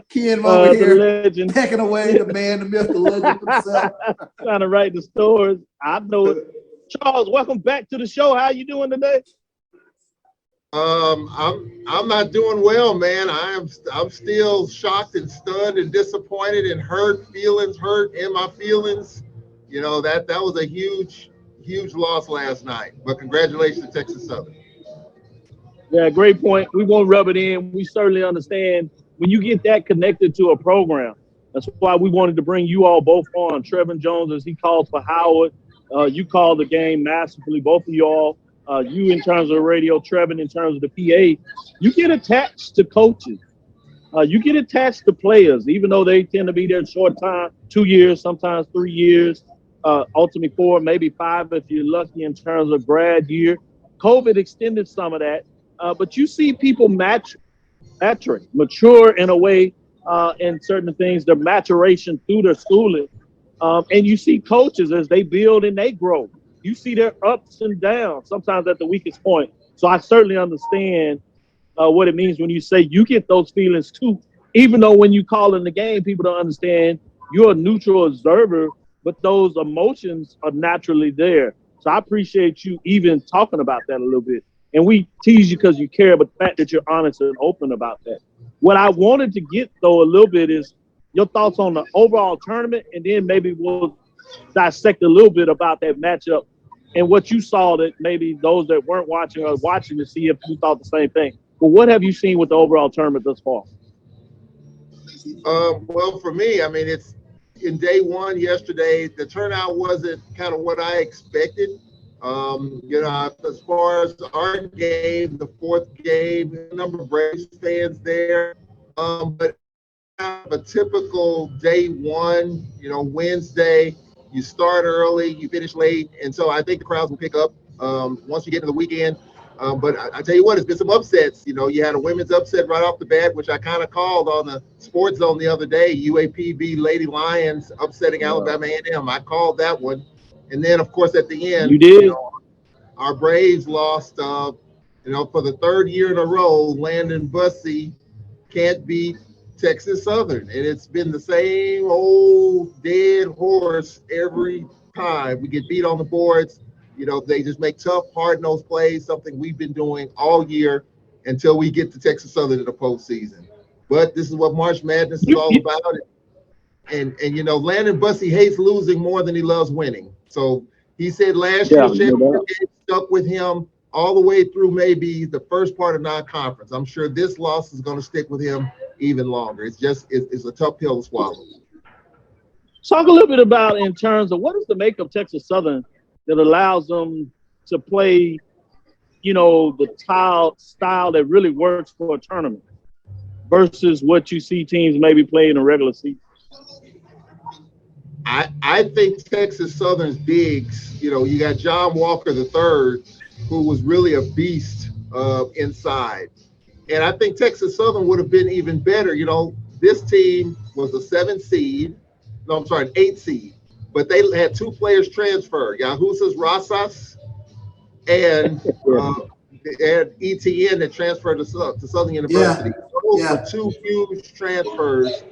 Ken over here, legend, packing away, the man, the myth, the legend himself. Trying to write the stories. I know it. Charles, welcome back to the show. How you doing today? I'm not doing well, man. I'm still shocked and stunned and disappointed and hurt in my feelings. You know, that was a huge loss last night. But congratulations to Texas Southern. Yeah, great point. We won't rub it in. We certainly understand when you get that connected to a program. That's why we wanted to bring you all both on. Trevin Jones, as he calls for Howard. You called the game masterfully, both of you all. You in terms of the radio, Trevin in terms of the PA. You get attached to coaches. You get attached to players, even though they tend to be there short time, 2 years, sometimes 3 years, ultimately 4, maybe 5 if you're lucky in terms of grad year. COVID extended some of that, but you see people mature in a way in certain things, their maturation through their schooling. And you see coaches as they build and they grow. You see their ups and downs, sometimes at the weakest point. So I certainly understand what it means when you say you get those feelings too, even though when you call in the game, people don't understand you're a neutral observer, but those emotions are naturally there. So I appreciate you even talking about that a little bit. And we tease you because you care, but the fact that you're honest and open about that. What I wanted to get, though, a little bit is your thoughts on the overall tournament, and then maybe we'll dissect a little bit about that matchup and what you saw that maybe those that weren't watching are watching to see if you thought the same thing. But what have you seen with the overall tournament thus far? Well, for me, I mean, it's in day one yesterday, the turnout wasn't kind of what I expected. You know, as far as our game, the fourth game, a number of Braves fans there, but kind of a typical day one, you know, Wednesday, you start early, you finish late, and so I think the crowds will pick up once we get to the weekend. But I tell you what, it's been some upsets. You know, you had a women's upset right off the bat, which I kind of called on the Sports Zone the other day. UAP beat Lady Lions, upsetting Alabama A&M. I called that one. And then, of course, at the end, you did. You know, our Braves lost, you know, for the third year in a row. Landon Bussey can't beat Texas Southern. And it's been the same old dead horse every time. We get beat on the boards. You know, they just make tough, hard-nosed plays, something we've been doing all year until we get to Texas Southern in the postseason. But this is what March Madness is all about. And you know, Landon Bussey hates losing more than he loves winning. So he said last year's championship game stuck with him all the way through maybe the first part of non-conference. I'm sure this loss is going to stick with him even longer. It's a tough pill to swallow. Talk a little bit about in terms of what is the make of Texas Southern that allows them to play, you know, the style that really works for a tournament versus what you see teams maybe play in a regular season? I think Texas Southern's bigs, you got John Walker III, who was really a beast inside. And I think Texas Southern would have been even better. This team was a 7 seed. No, I'm sorry, an 8 seed. But they had 2 players transfer, Yahusas Rasas and ETN that transferred to Southern University. Those were 2 huge transfers.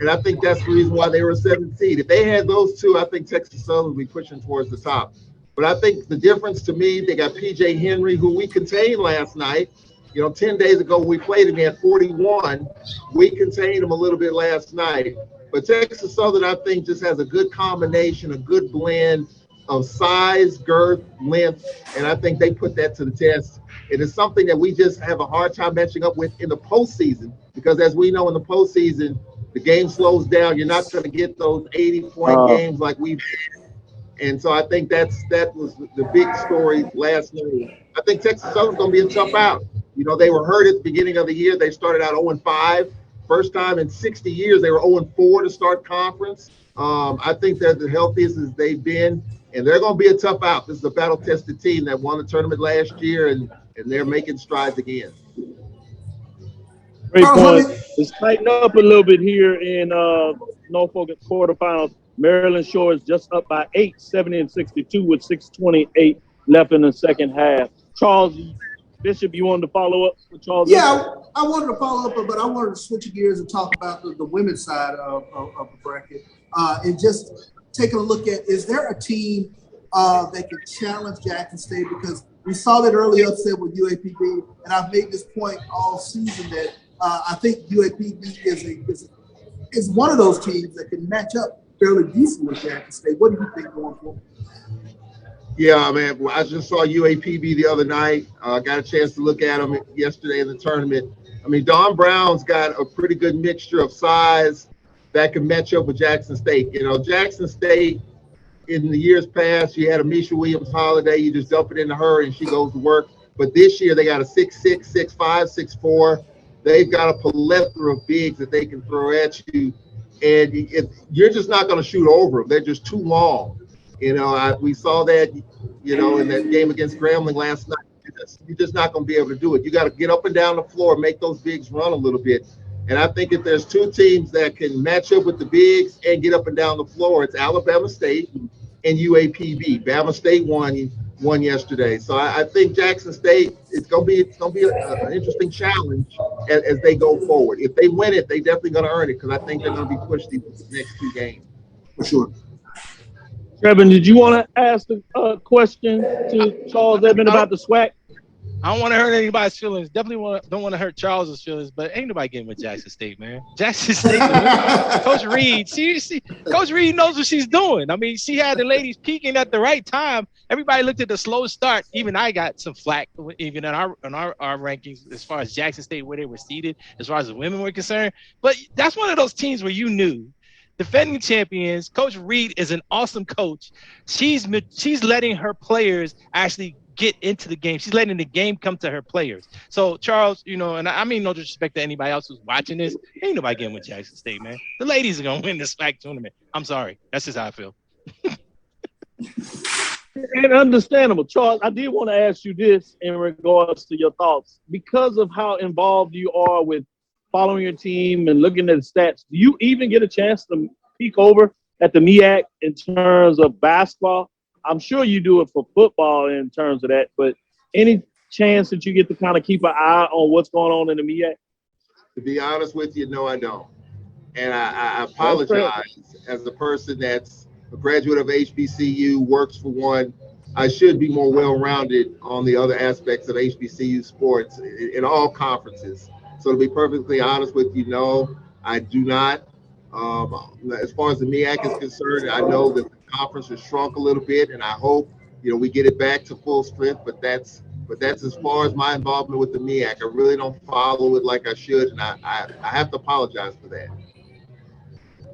And I think that's the reason why they were a 7 seed. If they had those 2, I think Texas Southern would be pushing towards the top. But I think the difference to me, they got PJ Henry, who we contained last night. 10 days ago we played him, he had 41. We contained him a little bit last night. But Texas Southern, I think, just has a good combination, a good blend of size, girth, length, and I think they put that to the test. It is something that we just have a hard time matching up with in the postseason, because as we know in the postseason, the game slows down. You're not going to get those 80-point games like we've had. And so I think that was the big story last night. I think Texas Southern's going to be a tough out. They were hurt at the beginning of the year. They started out 0-5. First time in 60 years, they were 0-4 to start conference. I think they're the healthiest as they've been, and they're going to be a tough out. This is a battle-tested team that won the tournament last year, and they're making strides again. Great point. It's tightened up a little bit here in Norfolk quarterfinals. Maryland Shores just up by 8, 70-62 with 6:28 left in the second half. Charles Bishop, you wanted to follow up with Charles? Yeah, I wanted to follow up, but I wanted to switch gears and talk about the women's side of the bracket and just taking a look at, is there a team that can challenge Jackson State? Because we saw that early upset with UAPB, and I've made this point all season that I think UAPB is one of those teams that can match up fairly decent with Jackson State. What do you think going forward? Yeah, man. I just saw UAPB the other night. Got a chance to look at them yesterday in the tournament. I mean, Don Brown's got a pretty good mixture of size that can match up with Jackson State. Jackson State, in the years past, you had a Misha Williams-Holiday. You just dump it into her, and she goes to work. But this year, they got a 6'6", 6'5", 6'4". They've got a plethora of bigs that they can throw at you. And you're just not going to shoot over them. They're just too long. We saw that, in that game against Grambling last night. You're just not going to be able to do it. You got to get up and down the floor, make those bigs run a little bit. And I think if there's 2 teams that can match up with the bigs and get up and down the floor, it's Alabama State and UAPB. Bama State won yesterday. So I think Jackson State, it's going to be an interesting challenge as they go forward. If they win it, they definitely going to earn it, because I think they're going to be pushed these next 2 games. For sure. Trevin, did you want to ask a question to Charles Edmonds about the SWAC? I don't want to hurt anybody's feelings. Definitely don't want to hurt Charles's feelings, but ain't nobody getting with Jackson State, man. Jackson State, Coach Reed. See, Coach Reed knows what she's doing. I mean, she had the ladies peaking at the right time. Everybody looked at the slow start. Even I got some flack, even in our rankings, as far as Jackson State, where they were seated, as far as the women were concerned. But that's one of those teams where you knew. Defending champions, Coach Reed is an awesome coach. She's letting her players actually get into the game. She's letting the game come to her players. So, Charles, and I mean no disrespect to anybody else who's watching this, ain't nobody getting with Jackson State, man. The ladies are going to win the SWAC tournament. I'm sorry. That's just how I feel. And understandable. Charles, I did want to ask you this in regards to your thoughts. Because of how involved you are with following your team and looking at the stats, do you even get a chance to peek over at the MEAC in terms of basketball? I'm sure you do it for football in terms of that, but any chance that you get to kind of keep an eye on what's going on in the MEAC? To be honest with you, no, I don't. And I apologize as a person that's a graduate of HBCU, works for one. I should be more well-rounded on the other aspects of HBCU sports in all conferences. So to be perfectly honest with you, no, I do not. As far as the MEAC is concerned, I know that the conference has shrunk a little bit, and I hope we get it back to full strength. But that's as far as my involvement with the MEAC. I really don't follow it like I should, and I have to apologize for that.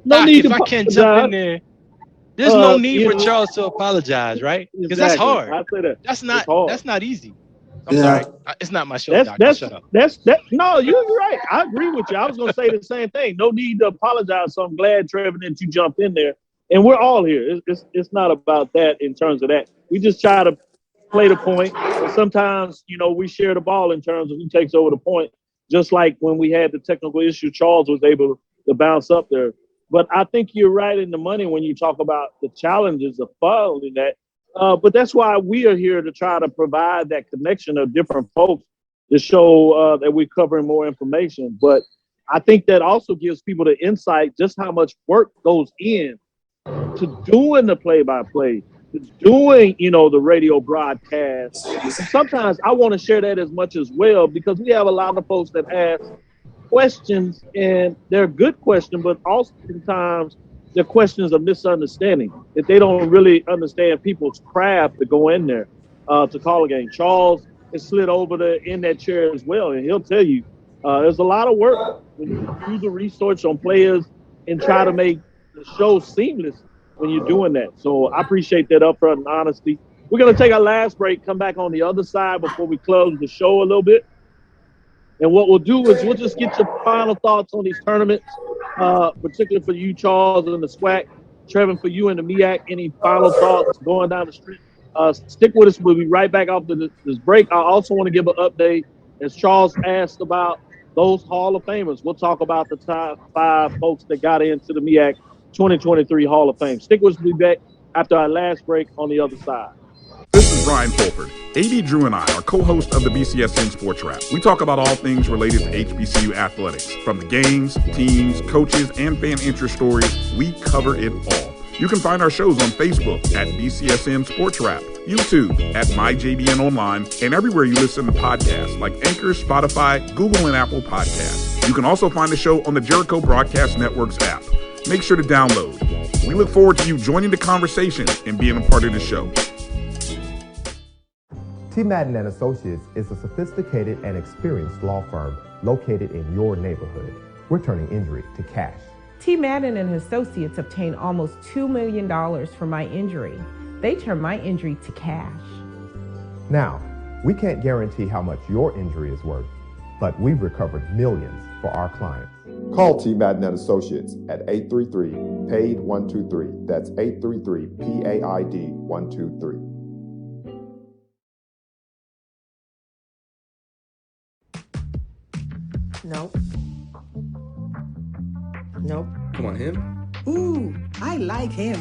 No need if I can jump in there, there's no need for Charles to apologize, right? Because that's hard. I say that. That's not easy. I'm sorry. It's not my show, Shut up. No, you're right. I agree with you. I was going to say the same thing. No need to apologize. So I'm glad, Trevin, that you jumped in there And we're all here. It's not about that in terms of that. We just try to play the point. And sometimes, we share the ball in terms of who takes over the point. Just like when we had the technical issue, Charles was able to bounce up there. But I think you're right in the money when you talk about the challenges of following that. But that's why we are here to try to provide that connection of different folks to show that we're covering more information. But I think that also gives people the insight just how much work goes in to doing the play-by-play, to doing, the radio broadcast. And sometimes I want to share that as much as well, because we have a lot of folks that ask questions, and they're good questions, but oftentimes they're questions of misunderstanding, that they don't really understand people's craft to go in there to call a game. Charles is slid over in that chair as well, and he'll tell you there's a lot of work when you do the research on players and try to make the show seamless when you're doing that. So I appreciate that upfront and honesty. We're going to take our last break, come back on the other side before we close the show a little bit. And what we'll do is we'll just get your final thoughts on these tournaments, particularly for you, Charles, and the SWAC. Trevin, for you and the MEAC, any final thoughts going down the street? Stick with us. We'll be right back after this break. I also want to give an update, as Charles asked about those Hall of Famers. We'll talk about the top 5 folks that got into the MEAC 2023 Hall of Fame. Stick with us. We'll be back after our last break on the other side. This is Brian Fulford. AD Drew and I are co-hosts of the BCSN Sports Lab. We talk about all things related to HBCU athletics. From the games, teams, coaches, and fan interest stories, we cover it all. You can find our shows on Facebook at BCSN Sports Lab, YouTube at MyJBN Online, and everywhere you listen to podcasts like Anchor, Spotify, Google, and Apple Podcasts. You can also find the show on the Jericho Broadcast Network's app. Make sure to download. We look forward to you joining the conversation and being a part of the show. T. Madden & Associates is a sophisticated and experienced law firm located in your neighborhood. We're turning injury to cash. T. Madden and Associates obtained almost $2 million for my injury. They turned my injury to cash. Now, we can't guarantee how much your injury is worth, but we've recovered millions for our clients. Call T. Madden & Associates at 833-PAID-123. That's 833-PAID-123. Nope. Nope. Come on, him? Ooh, I like him.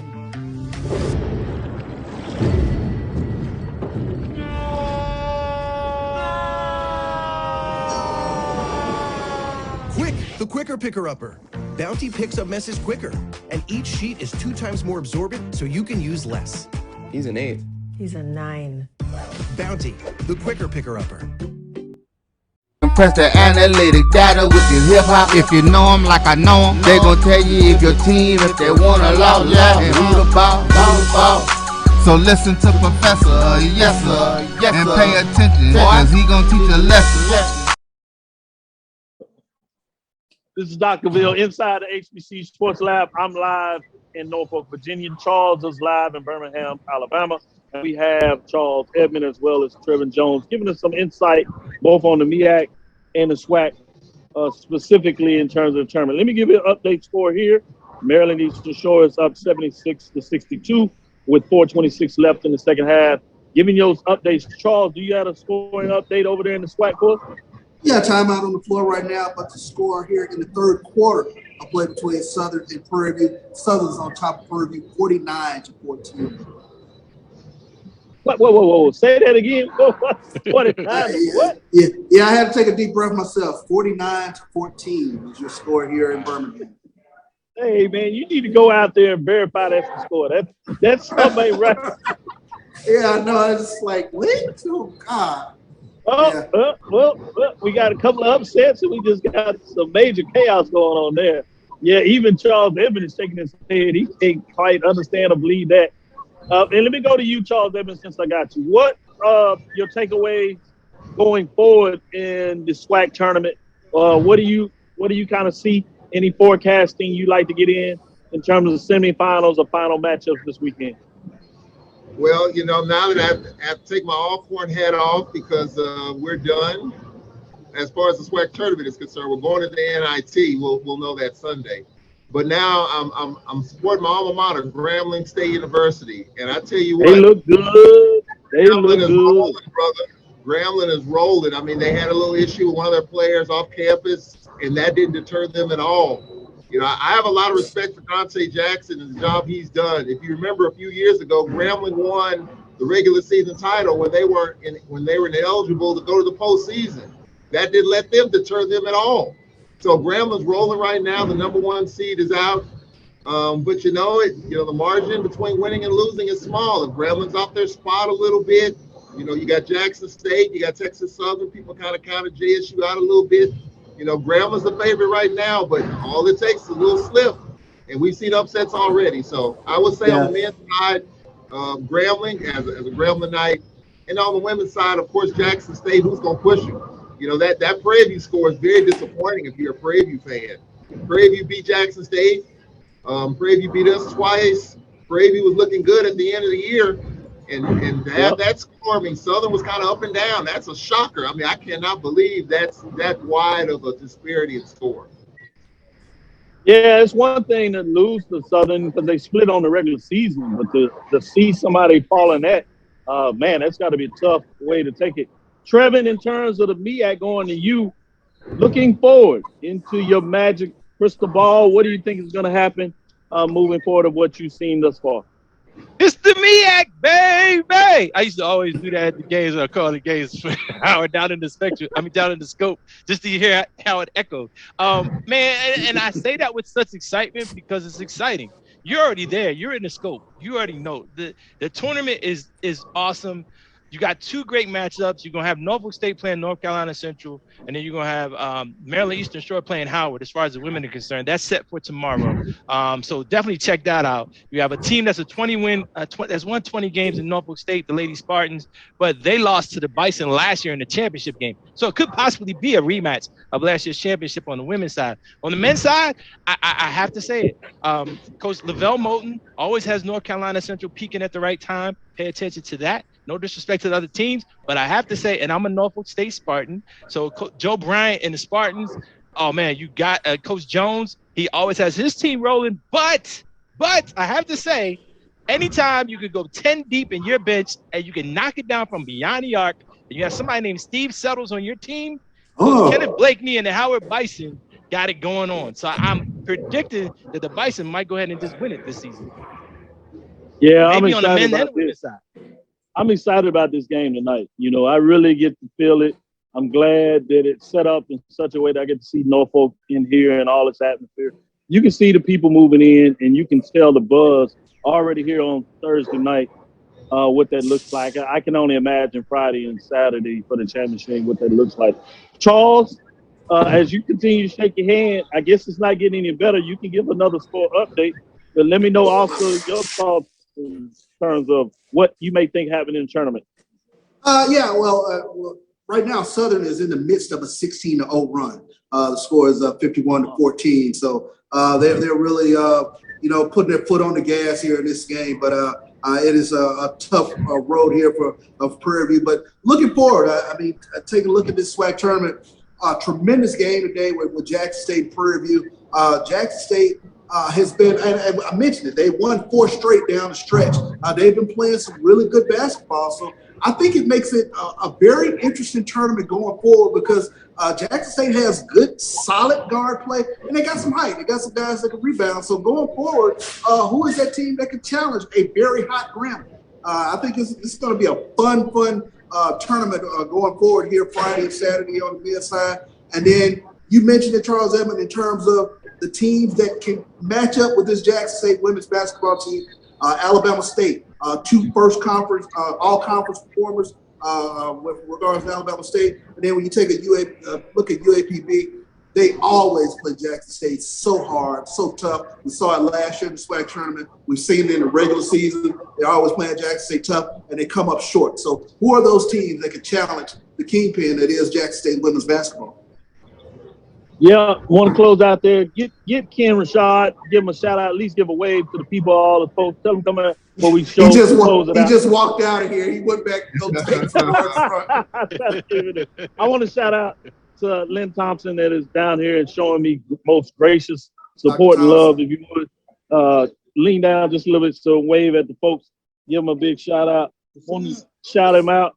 Quick, the quicker picker-upper. Bounty picks up messes quicker, and each sheet is 2 times more absorbent, so you can use less. He's an 8. He's a 9. Bounty, the quicker picker-upper. Press the analytic data with your hip hop. If you know them like I know them, they gon' tell you if your team, if they wanna loud, and who the ball. So listen to Professor, yes sir, and pay attention, cause he gon' teach a lesson. This is Dr. Cavil inside the HBCU Sports Lab. I'm live in Norfolk, Virginia. Charles is live in Birmingham, Alabama. And we have Charles Edmonds as well as Trevin Jones giving us some insight both on the MEAC and the SWAC, specifically in terms of the tournament. Let me give you an update score here. Maryland Eastern Shore is up 76-62 with 4:26 left in the second half. Giving you those updates. Charles, do you have a scoring update over there in the SWAC course? Yeah, timeout on the floor right now, but the score here in the third quarter, a play between Southern and Prairie View. Southern's on top of Prairie View, 49-14. Whoa. Say that again. 49 what? Yeah, I had to take a deep breath myself. 49-14 is your score here in Birmingham. Hey, man, you need to go out there and verify that's the score. That's something right. Yeah, I know. It's like, what? Oh, God. Well, we got a couple of upsets, and we just got some major chaos going on there. Yeah, even Charles Edmonds is shaking his head. He can't quite understand or believe that. And let me go to you, Charles Edmonds, since I got you. What your takeaways going forward in the SWAC tournament? What do you kind of see? Any forecasting you like to get in terms of the semifinals or final matchups this weekend? Well, now that I have to take my Alcorn hat off because we're done. As far as the SWAC tournament is concerned, we're going to the NIT. We'll know that Sunday. But now I'm supporting my alma mater, Grambling State University, and I tell you what, they look good. Grambling is rolling, brother. Grambling is rolling. I mean, they had a little issue with one of their players off campus, and that didn't deter them at all. You know, I have a lot of respect for Dante Jackson and the job he's done. If you remember a few years ago, Grambling won the regular season title when they were ineligible to go to the postseason. That didn't let them deter them at all. So Grambling's rolling right now. The #1 seed is out. But the margin between winning and losing is small. If Grambling's off their spot a little bit, you got Jackson State, you got Texas Southern, people kind of JSU out a little bit. Grambling's the favorite right now, but all it takes is a little slip. And we've seen upsets already. So I would say on the men's side, Grambling as a Grambling night. And on the women's side, of course, Jackson State, who's going to push you? That Prairie View score is very disappointing if you're a Prairie View fan. Prairie View beat Jackson State. Prairie View beat us twice. Prairie View was looking good at the end of the year. And to have that score, I mean, Southern was kind of up and down. That's a shocker. I mean, I cannot believe that's that wide of a disparity in score. Yeah, it's one thing to lose to Southern because they split on the regular season, but to see somebody fall in that, man, that's got to be a tough way to take it. Trevin, in terms of the MEAC going to you, looking forward into your magic crystal ball, what do you think is going to happen moving forward of what you've seen thus far? It's the MEAC, baby. I used to always do that at the games, or call the games down in the spectrum. Down in the scope, just to hear how it echoed. Man, and I say that with such excitement because it's exciting. You're already there. You're in the scope. You already know the tournament is awesome. You got two great matchups. You're going to have Norfolk State playing North Carolina Central, and then you're going to have Maryland Eastern Shore playing Howard as far as the women are concerned. That's set for tomorrow. So definitely check that out. You have a team that's a 20-win, that's won 20 games in Norfolk State, the Lady Spartans, but they lost to the Bison last year in the championship game. So it could possibly be a rematch of last year's championship on the women's side. On the men's side, I have to say it. Coach Lavelle Moulton always has North Carolina Central peaking at the right time. Pay attention to that. No disrespect to the other teams, but I have to say, and I'm a Norfolk State Spartan, so Joe Bryant and the Spartans, oh man, you got Coach Jones. He always has his team rolling, but I have to say, anytime you could go 10 deep in your bench and you can knock it down from beyond the arc, and you have somebody named Steve Settles on your team, Kenneth Blakeney and the Howard Bison got it going on. So I'm predicting that the Bison might go ahead and just win it this season. Yeah, maybe I'm on the men excited and the women's side. I'm excited about this game tonight. I really get to feel it. I'm glad that it's set up in such a way that I get to see Norfolk in here and all its atmosphere. You can see the people moving in, and you can tell the buzz already here on Thursday night what that looks like. I can only imagine Friday and Saturday for the championship what that looks like. Charles, as you continue to shake your hand, I guess it's not getting any better. You can give another score update, but let me know also your thoughts in terms of what you may think happened in the tournament. Well, right now Southern is in the midst of a 16-0 run. The score is 51-14. So they're really putting their foot on the gas here in this game. But it is a tough road here for Prairie View. But looking forward, take a look at this SWAC tournament. Tremendous game today with Jackson State and Prairie View. Jackson State has been, and I mentioned it, they won 4 straight down the stretch. They've been playing some really good basketball. So I think it makes it a very interesting tournament going forward because Jackson State has good, solid guard play, and they got some height. They got some guys that can rebound. So going forward, who is that team that can challenge a very hot Grambling? I think it's going to be a fun tournament going forward here Friday and Saturday on the men's side. And then you mentioned it, Charles Edmonds, in terms of the teams that can match up with this Jackson State women's basketball team. Alabama State, 2 first conference, all conference performers with regards to Alabama State. And then when you take a look at UAPB, they always play Jackson State so hard, so tough. We saw it last year in the SWAC tournament. We've seen it in the regular season. They're always playing Jackson State tough, and they come up short. So who are those teams that can challenge the kingpin that is Jackson State women's basketball? Yeah, want to close out there. Get Ken Rashad, give him a shout out, at least give a wave to the people, all the folks. Tell them come in where we show. He just walked out of here. He went back to go take I want to shout out to Lynn Thompson that is down here and showing me most gracious support and love. If you would lean down just a little bit, so wave at the folks, give them a big shout out. Want to shout him out.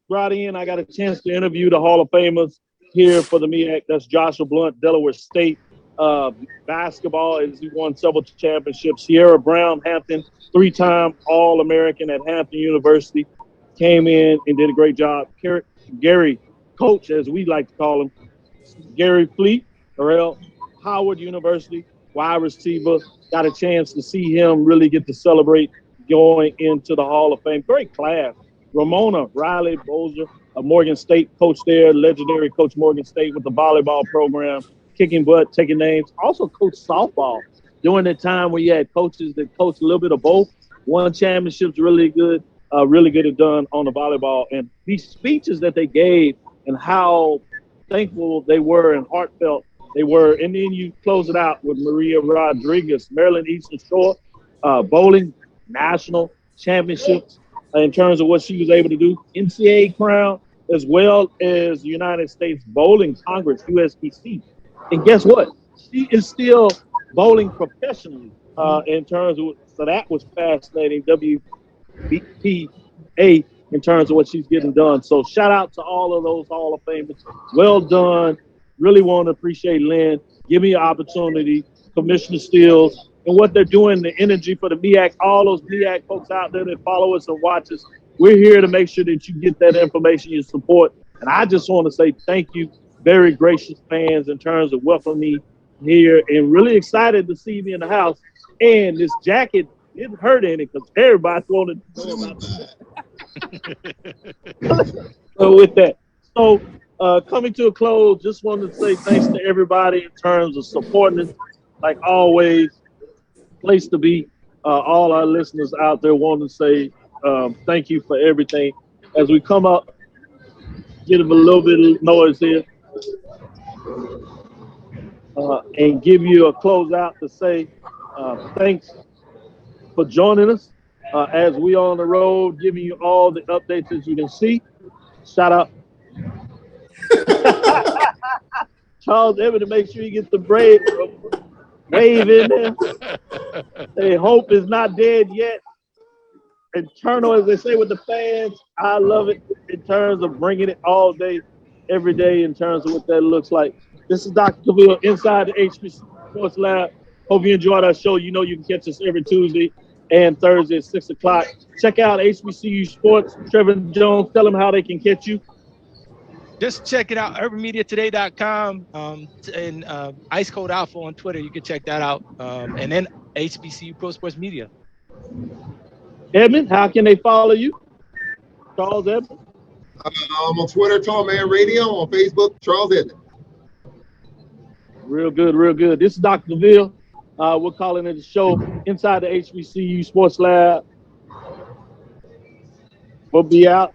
Right in, I got a chance to interview the Hall of Famers here for the MEAC. That's Joshua Blunt, Delaware State. Basketball, as he won several championships. Sierra Brown, Hampton, 3-time All-American at Hampton University, came in and did a great job. Gary, coach, as we like to call him, Gary Fleet, Howard University, wide receiver. Got a chance to see him really get to celebrate going into the Hall of Fame. Great class. Ramona Riley Bozer, a Morgan State coach there, legendary coach Morgan State with the volleyball program, kicking butt, taking names. Also coached softball during the time where you had coaches that coached a little bit of both. Won championships, really good at done on the volleyball. And these speeches that they gave and how thankful they were and heartfelt they were. And then you close it out with Maria Rodriguez, Maryland Eastern Shore, bowling national championships in terms of what she was able to do. NCAA crown, as well as the United States Bowling Congress, USBC. And guess what? She is still bowling professionally in terms of, so that was fascinating, WBPA in terms of what she's getting done. So shout out to all of those Hall of Famers. Well done. Really want to appreciate Lynn. Give me an opportunity. Commissioner Steele, and what they're doing, the energy for the MEAC, all those MEAC folks out there that follow us and watch us. We're here to make sure that you get that information, you support. And I just want to say thank you. Very gracious fans in terms of welcoming me here, and really excited to see me in the house. And this jacket didn't hurt any because everybody wanted to know about it. So with that, coming to a close, just wanted to say thanks to everybody in terms of supporting us. Like always, place to be. All our listeners out there want to say thank you for everything. As we come up, get a little bit of noise here. And give you a closeout to say thanks for joining us as we are on the road, giving you all the updates as you can see. Shout out Charles Edmonds to make sure he gets the wave in there. Say hope is not dead yet. Eternal, as they say with the fans. I love it in terms of bringing it all day, every day, in terms of what that looks like. This is Dr. Cavil inside the HBCU Sports Lab. Hope you enjoyed our show. You know you can catch us every Tuesday and Thursday at 6 o'clock. Check out HBCU Sports. Trevin Jones, tell them how they can catch you. Just check it out, urbanmediatoday.com and Ice Cold Alpha on Twitter. You can check that out. And then HBCU Pro Sports Media. Edmund, how can they follow you? Charles Edmonds. I'm on Twitter, Tall Man Radio. On Facebook, Charles Edmonds. Real good, real good. This is Dr. Cavil. We're calling it the show inside the HBCU Sports Lab. We'll be out,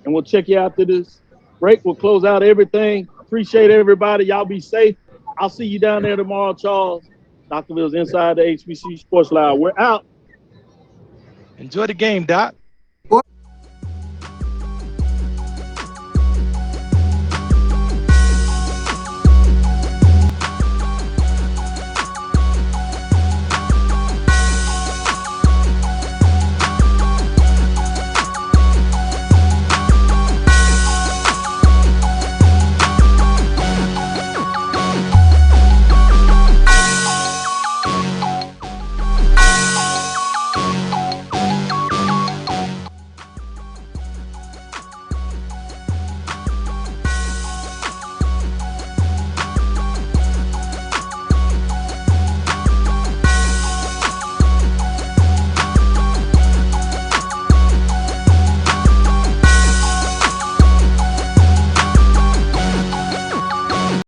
and we'll check you out to this break. We'll close out everything. Appreciate everybody. Y'all be safe. I'll see you down there tomorrow, Charles. Dr. Cavil's inside the HBCU Sports Lab. We're out. Enjoy the game, Doc.